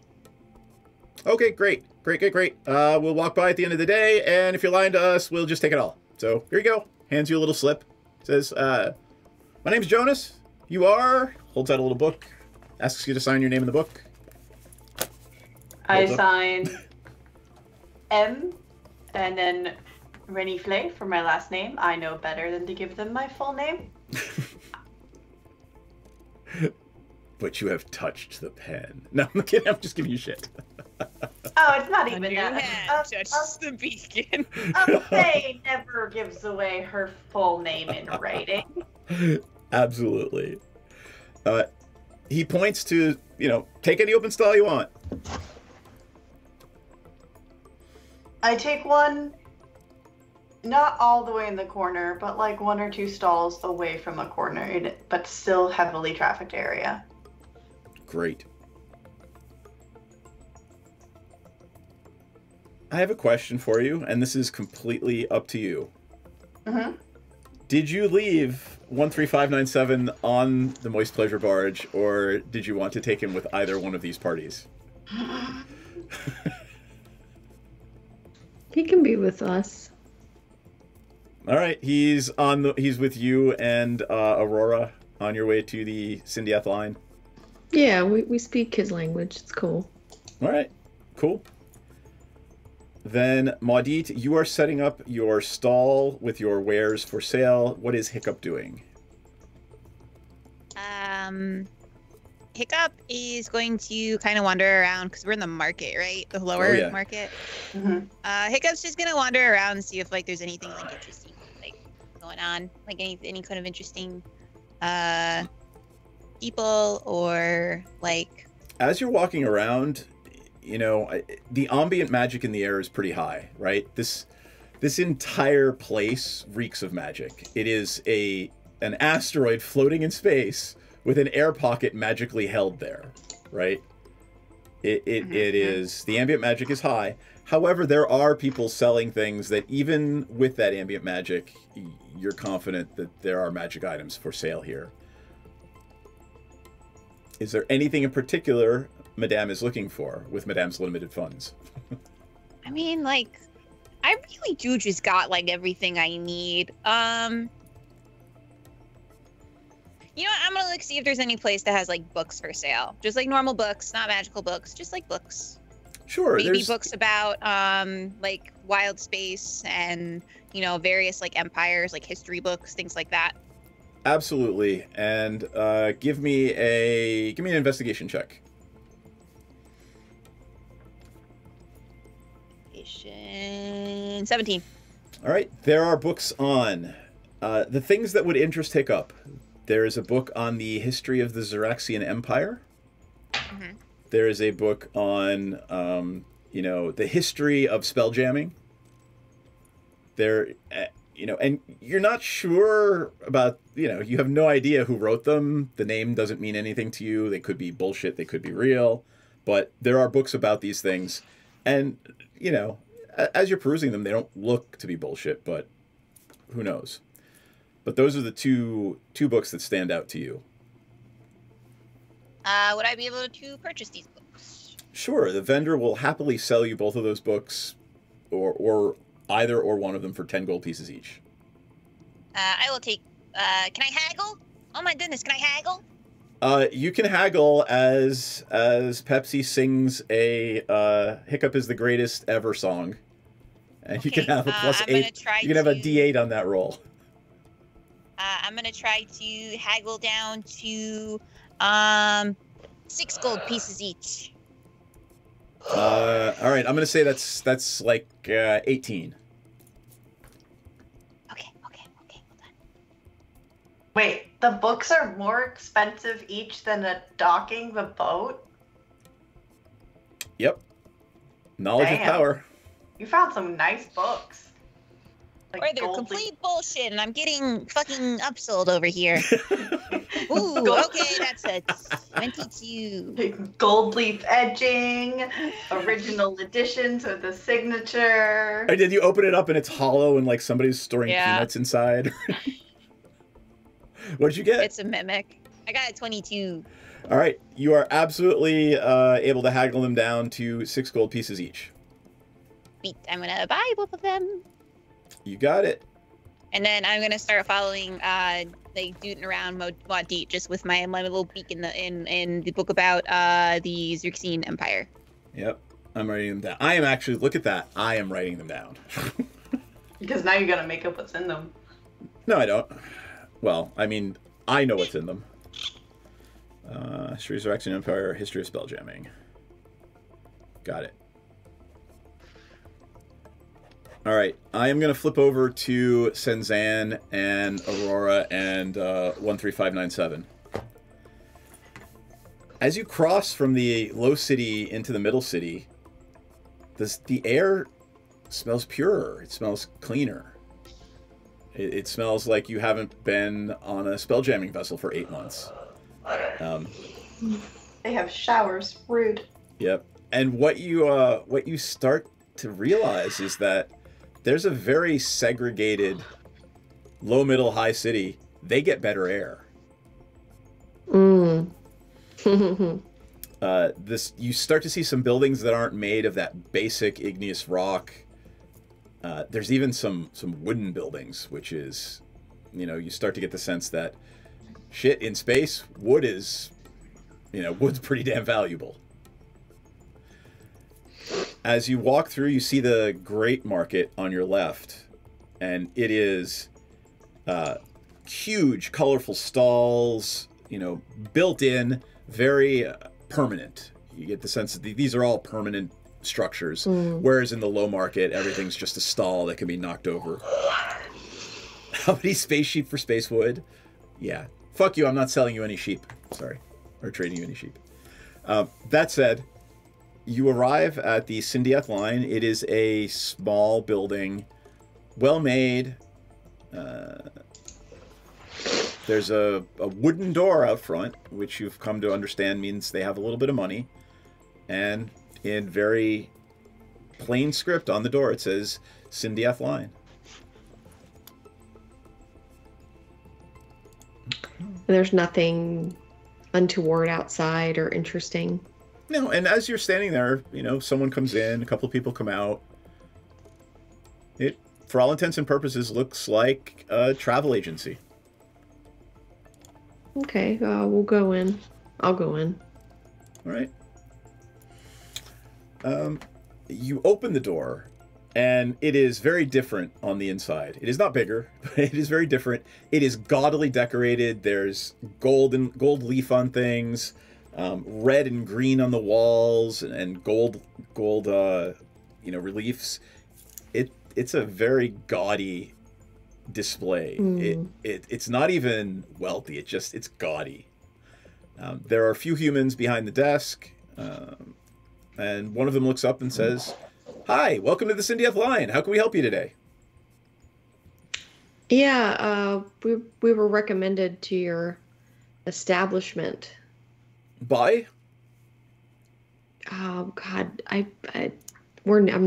Okay, great. We'll walk by at the end of the day, and if you're lying to us, we'll just take it all. So, here you go. Hands you a little slip. Says, my name's Jonas. You are? Holds out a little book. Asks you to sign your name in the book. I sign M, and then Renifle for my last name. I know better than to give them my full name. But you have touched the pen. No, I'm kidding. I'm just giving you shit. Oh, it's not even that. Touches the beacon. Faye never gives away her full name in writing. Absolutely. He points to, take any open stall you want. I take one, not all the way in the corner, but like one or two stalls away from a corner, but still heavily trafficked area. Great. I have a question for you, and this is completely up to you. Mm-hmm. Did you leave 13597 on the Moist Pleasure barge, or did you want to take him with either one of these parties? He can be with us. All right, he's with you and Aurora on your way to the Syndiath line. Yeah, we speak his language. It's cool. All right, cool. Then, Maudit, you are setting up your stall with your wares for sale. What is Hiccup doing? Hiccup is going to kind of wander around because we're in the market, right? The lower market. Mm-hmm. Hiccup's just gonna wander around and see if there's anything interesting going on, any kind of interesting people or As you're walking around, the ambient magic in the air is pretty high, right? This entire place reeks of magic. It is an asteroid floating in space with an air pocket magically held there, right? It is, the ambient magic is high. However, there are people selling things that even with that ambient magic, you're confident that there are magic items for sale here. Is there anything in particular Madame is looking for with Madame's limited funds? I mean, I really do just got everything I need. You know what? I'm gonna look see if there's any place that has like books for sale. Just like normal books, not magical books, just like books. Sure. Maybe books about like wild space and various like empires, like history books, things like that. Absolutely. And give me an investigation check. 17. All right. There are books on the things that would interest Hiccup. There is a book on the history of the Xeraxian Empire. Mm-hmm. There is a book on, the history of spelljamming. There, and you're not sure about, you have no idea who wrote them. The name doesn't mean anything to you. They could be bullshit. They could be real. But there are books about these things. And, as you're perusing them, they don't look to be bullshit, but who knows? But those are the two books that stand out to you. Would I be able to purchase these books? Sure, the vendor will happily sell you both of those books, or either or one of them for 10 gold pieces each. I will take. Can I haggle? Oh my goodness, can I haggle? You can haggle as Pepsi sings a "Hiccup is the greatest ever" song, and you can have a +8. You can have a D8 on that roll. I'm gonna try to haggle down to 6 gold pieces each. All right, I'm gonna say that's like 18. Okay. Wait, the books are more expensive each than docking the boat? Yep. Knowledge is power. You found some nice books. Or they're complete bullshit, and I'm getting fucking upsold over here. Ooh, okay, that's a 22. Gold leaf edging, original editions with the signature. And did you open it up and it's hollow and like somebody's storing peanuts inside? What'd you get? It's a mimic. I got a 22. All right, you are absolutely able to haggle them down to 6 gold pieces each. Sweet, I'm gonna buy both of them. You got it. And then I'm gonna start following, like dooting around Maudit just with my little beak in the book about the Xeraxian Empire. Yep, I'm writing them down. I am actually, look at that. I am writing them down. Because now you gotta make up what's in them. No, I don't. Well, I mean, I know what's in them. Xeraxian Empire, history of spelljamming. Got it. All right, I am going to flip over to Senzan and Aurora and 13597. As you cross from the low city into the middle city, the air smells purer. It smells cleaner. It smells like you haven't been on a spelljamming vessel for 8 months. They have showers. Rude. Yep. And what you start to realize is that there's a very segregated low, middle, high city. They get better air. You start to see some buildings that aren't made of that basic igneous rock. There's even some wooden buildings, which is, you start to get the sense that shit in space, wood is, wood's pretty damn valuable. As you walk through, you see the Great Market on your left, and it is huge, colorful stalls, built in, very permanent. You get the sense that these are all permanent structures, whereas in the low market, everything's just a stall that can be knocked over. How many space sheep for space wood? Yeah. Fuck you, I'm not selling you any sheep. Sorry. Or trading you any sheep. That said, you arrive at the Syndiath line. It is a small building, well made. There's a wooden door out front, which you've come to understand means they have a little bit of money. And in very plain script on the door, it says Syndiath line. There's nothing untoward outside or interesting. No, and as you're standing there, someone comes in, a couple of people come out. It, for all intents and purposes, looks like a travel agency. Okay, we'll go in. I'll go in. All right. You open the door, and it is very different on the inside. It is not bigger, but it is very different. It is gaudily decorated. There's gold leaf on things, red and green on the walls, and gold reliefs. It's a very gaudy display. It's not even wealthy. It's gaudy. There are a few humans behind the desk, and one of them looks up and says, "Hi, welcome to the Cindy line. How can we help you today?" Yeah, we were recommended to your establishment. By? Oh God, I'm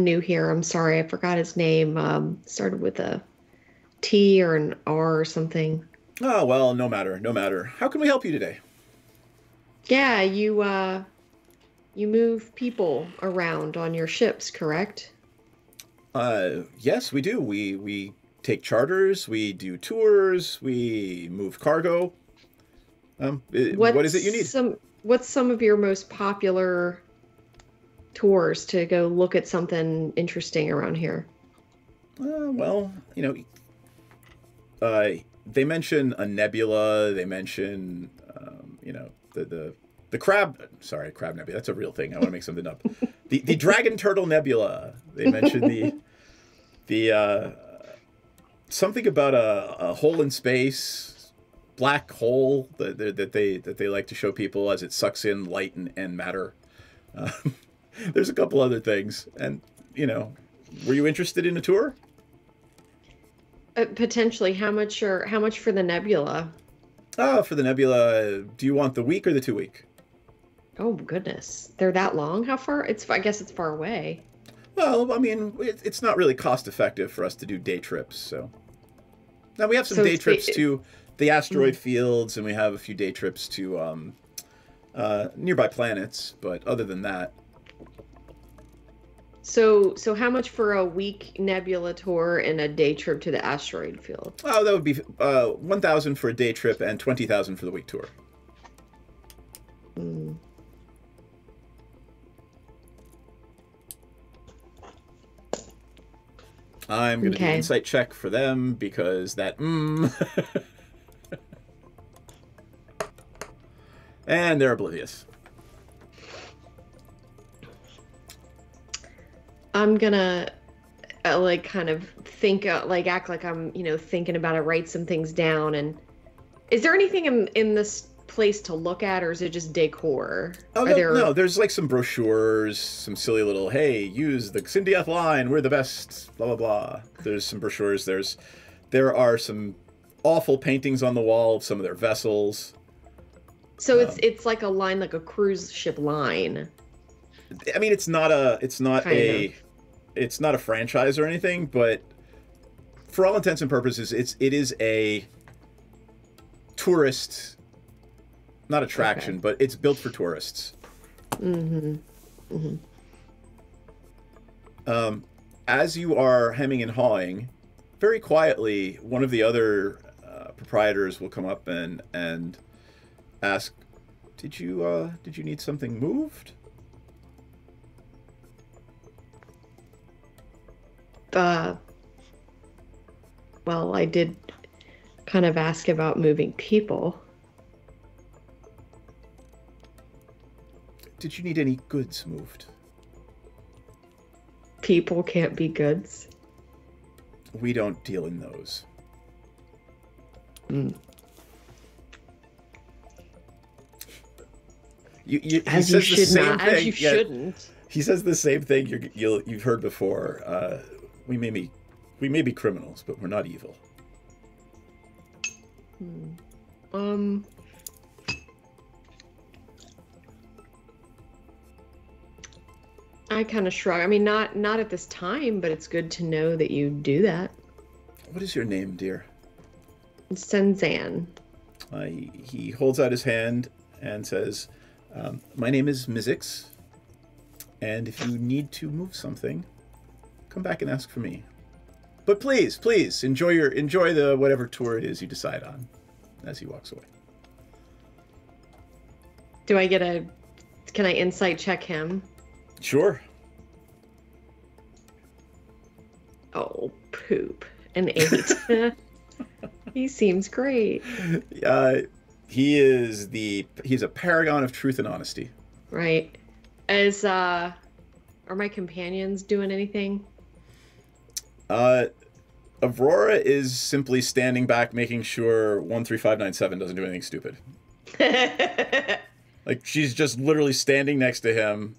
new here. I'm sorry, I forgot his name. Started with a T or an R or something. Oh well, no matter. How can we help you today? Yeah, you move people around on your ships, correct? Yes, we do. We take charters, we do tours, we move cargo. What is it you need? What's some of your most popular tours to go look at something interesting around here? Well, they mention a nebula. They mention, the crab. Sorry, crab nebula. That's a real thing. I want to make something up. The dragon turtle nebula. They mention the something about a hole in space, black hole that they like to show people as it sucks in light and matter. There's a couple other things, and were you interested in a tour? Potentially. How much for the nebula? For the nebula, do you want the week or the 2 week? Oh goodness, they're that long? How far? I guess it's far away. Well, I mean, it's not really cost effective for us to do day trips. So now we have some day trips to the asteroid fields, and we have a few day trips to nearby planets. But other than that. So how much for a week nebula tour and a day trip to the asteroid field? Oh, that would be 1,000 for a day trip and 20,000 for the week tour. I'm going to do an insight check for them because that and they're oblivious. I'm gonna kind of think act like I'm thinking about it, write some things down. And is there anything in this place to look at, or is it just decor? Oh no, there's like some brochures, some silly little hey, use the Cindy line, we're the best, blah blah blah. There's some brochures. There are some awful paintings on the wall of some of their vessels. So it's like a line, like a cruise ship line. I mean, it's not a franchise or anything, but for all intents and purposes, it is a tourist, not attraction, but it's built for tourists. As you are hemming and hawing, very quietly, one of the other proprietors will come up and ask, "Did you need something moved?" Well, I did kind of ask about moving people. Did you need any goods moved? People can't be goods. We don't deal in those. As you should not. As you shouldn't. He says the same thing you've heard before. We may be criminals, but we're not evil. I kind of shrug. I mean, not at this time, but it's good to know that you do that. What is your name, dear? Senzan. He holds out his hand and says, "My name is Mizix, and if you need to move something, come back and ask for me. But please, enjoy the whatever tour it is you decide on." As he walks away. Do I get a? Can I insight check him? Sure. Oh, poop. An 8. He seems great. He's a paragon of truth and honesty. Right. Are my companions doing anything? Aurora is simply standing back, making sure 13597 doesn't do anything stupid. Like, she's just literally standing next to him,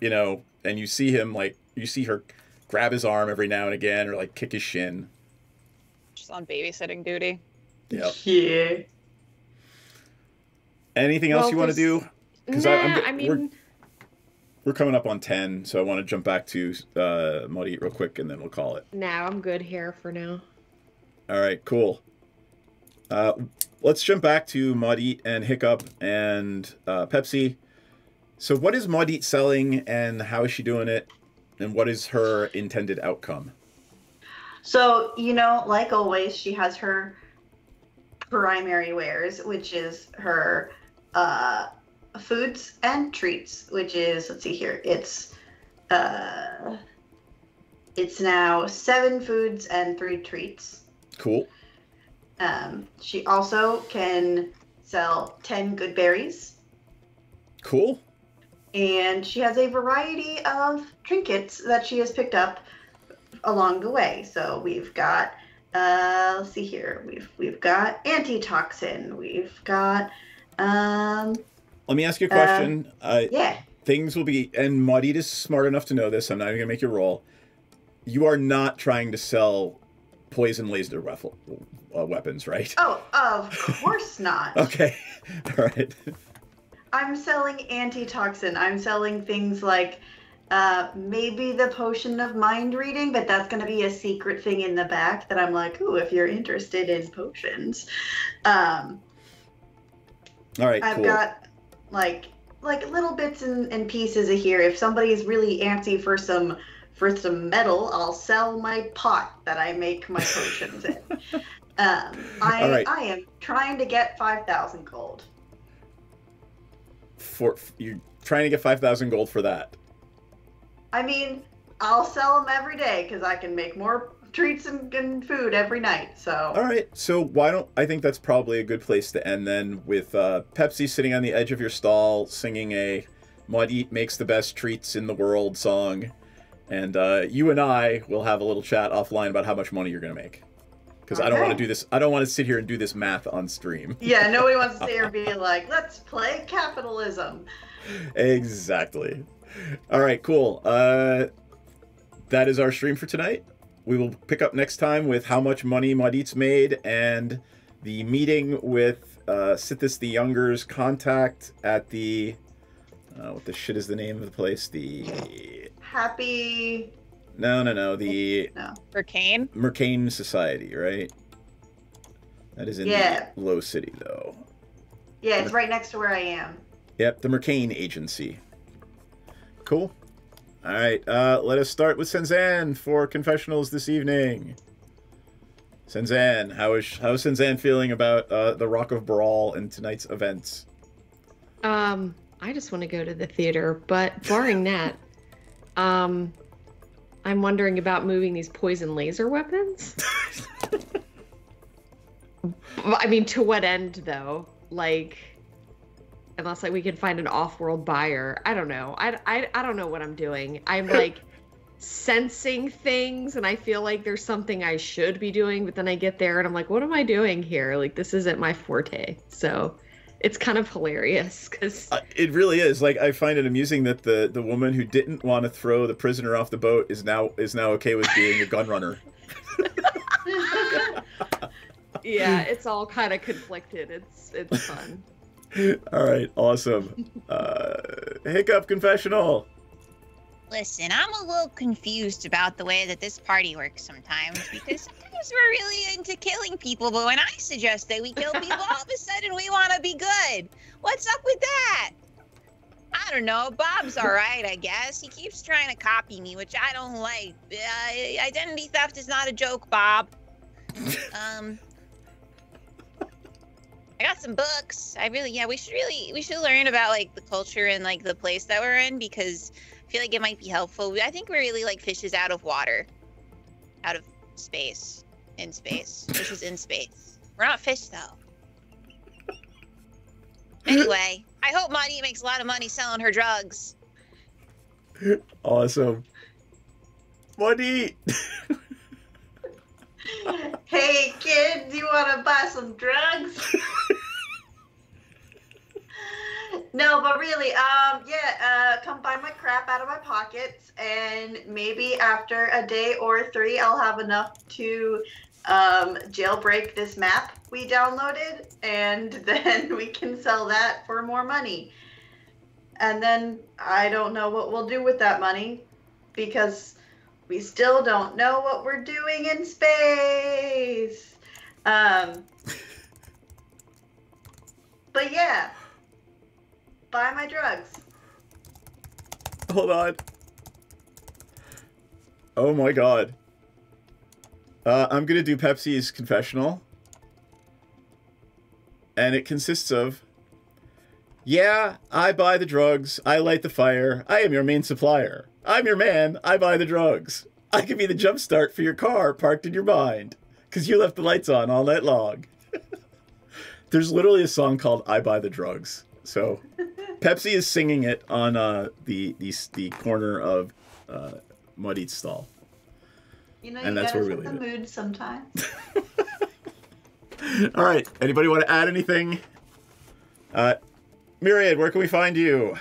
you know, and you see him, like, you see her grab his arm every now and again, or, like, kick his shin. Just on babysitting duty. Yep. Yeah. Anything else you want to do? Because we're coming up on 10, so I want to jump back to Maudit real quick, and then we'll call it. No, I'm good here for now. All right, cool. Let's jump back to Maudit and Hiccup and Pepsi. So what is Maudit selling, and how is she doing it, and what is her intended outcome? So, you know, like always, she has her primary wares, which is her foods and treats, which is, let's see here, it's now 7 foods and 3 treats. Cool. She also can sell 10 good berries. Cool. And she has a variety of trinkets that she has picked up along the way. So we've got, let's see here, we've got antitoxin, we've got, let me ask you a question. Yeah. Things will be, and Maudit is smart enough to know this, I'm not even going to make you roll. You are not trying to sell poison laser weapons, right? Oh, of course not. Okay. All right. I'm selling antitoxin. I'm selling things like maybe the potion of mind reading, but that's going to be a secret thing in the back that I'm like, ooh, if you're interested in potions. All right, I've cool. got like little bits and pieces of here. If somebody's really antsy for some metal, I'll sell my pot that I make my potions in. I am trying to get 5,000 gold. You're trying to get 5,000 gold for that? I mean, I'll sell them every day because I can make more treats and food every night. So. All right. So I think that's probably a good place to end then, with Pepsi sitting on the edge of your stall singing a Maudit makes the best treats in the world song. And you and I will have a little chat offline about how much money you're going to make. Because I don't want to do this. I don't want to sit here and do this math on stream. Yeah, nobody wants to sit here and be like, let's play capitalism. Exactly. All right, cool. That is our stream for tonight. We will pick up next time with how much money Maudit's made and the meeting with Sithis the Younger's contact at the... what the shit is the name of the place? The... Happy... No. The... No. Mercane Society, right? That is in the Low City, though. Yeah, it's right next to where I am. Yep, the Mercane Agency. Cool. All right, let us start with Senzan for confessionals this evening. Senzan, how is Senzan feeling about the Rock of Brawl and tonight's events? I just want to go to the theater, but barring that, I'm wondering about moving these poison laser weapons. I mean, to what end, though? Like, unless we can find an off-world buyer. I don't know. I don't know what I'm doing. I'm like sensing things, and I feel like there's something I should be doing, but then I get there and I'm like, what am I doing here? Like, this isn't my forte. So it's kind of hilarious because it really is. Like, I find it amusing that the woman who didn't want to throw the prisoner off the boat is now okay with being a gun runner. Yeah, it's all kind of conflicted. It's fun. All right, awesome. Hiccup confessional. Listen, I'm a little confused about the way that this party works sometimes, because sometimes we're really into killing people, but when I suggest that we kill people, all of a sudden we want to be good. What's up with that? I don't know. Bob's all right, I guess. He keeps trying to copy me, which I don't like. Identity theft is not a joke, Bob. I got some books. We should learn about like the culture and like the place that we're in because I feel like it might be helpful. I think we're really like fishes out of water, out of space, in space. Fishes in space. We're not fish though. Anyway, I hope Maudie makes a lot of money selling her drugs. Awesome. Maudie! Hey kids, you want to buy some drugs? No, but really, come buy my crap out of my pockets, and maybe after a day or 3, I'll have enough to jailbreak this map we downloaded, and then we can sell that for more money. And then I don't know what we'll do with that money, because we still don't know what we're doing in space. But yeah, buy my drugs. Hold on. Oh my god. I'm gonna do Pepsi's confessional. And it consists of, yeah, I buy the drugs, I light the fire, I am your main supplier. I'm your man, I buy the drugs. I can be the jump start for your car parked in your mind. Because you left the lights on all night long. There's literally a song called I Buy the Drugs. So Pepsi is singing it on the corner of Muddy's stall. You know, and you that's gotta where we set leave the it. mood sometimes. All right. Anybody want to add anything? Myriad, where can we find you?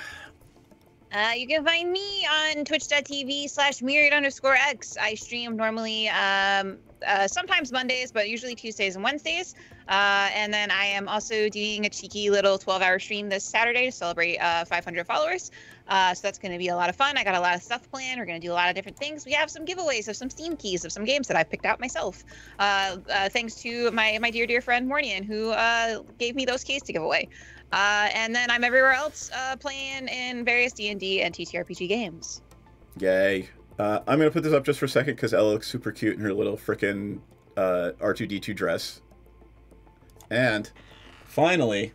You can find me on twitch.tv/myriad_x. I stream normally sometimes Mondays, but usually Tuesdays and Wednesdays. And then I am also doing a cheeky little 12-hour stream this Saturday to celebrate 500 followers. So that's going to be a lot of fun. I got a lot of stuff planned. We're going to do a lot of different things. We have some giveaways of some Steam keys of some games that I've picked out myself. Thanks to my dear friend Mornian, who gave me those keys to give away. And then I'm everywhere else playing in various D&D and TTRPG games. Yay. I'm going to put this up just for a second because Ella looks super cute in her little frickin' R2-D2 dress. And finally,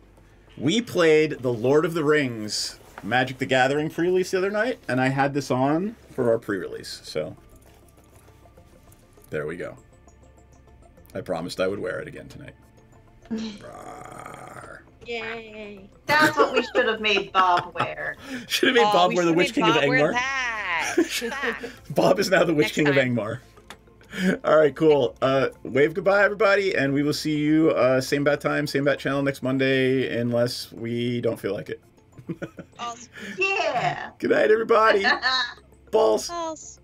we played the Lord of the Rings Magic the Gathering pre-release the other night, and I had this on for our pre-release. So there we go. I promised I would wear it again tonight. Yay. That's what we should have made Bob wear. Should have made Bob wear the Witch King of Angmar. Bob is now the Witch King of Angmar. All right, cool. Wave goodbye, everybody, and we will see you same bat time, same bat channel next Monday, unless we don't feel like it. Yeah. Good night, everybody. Balls. Balls.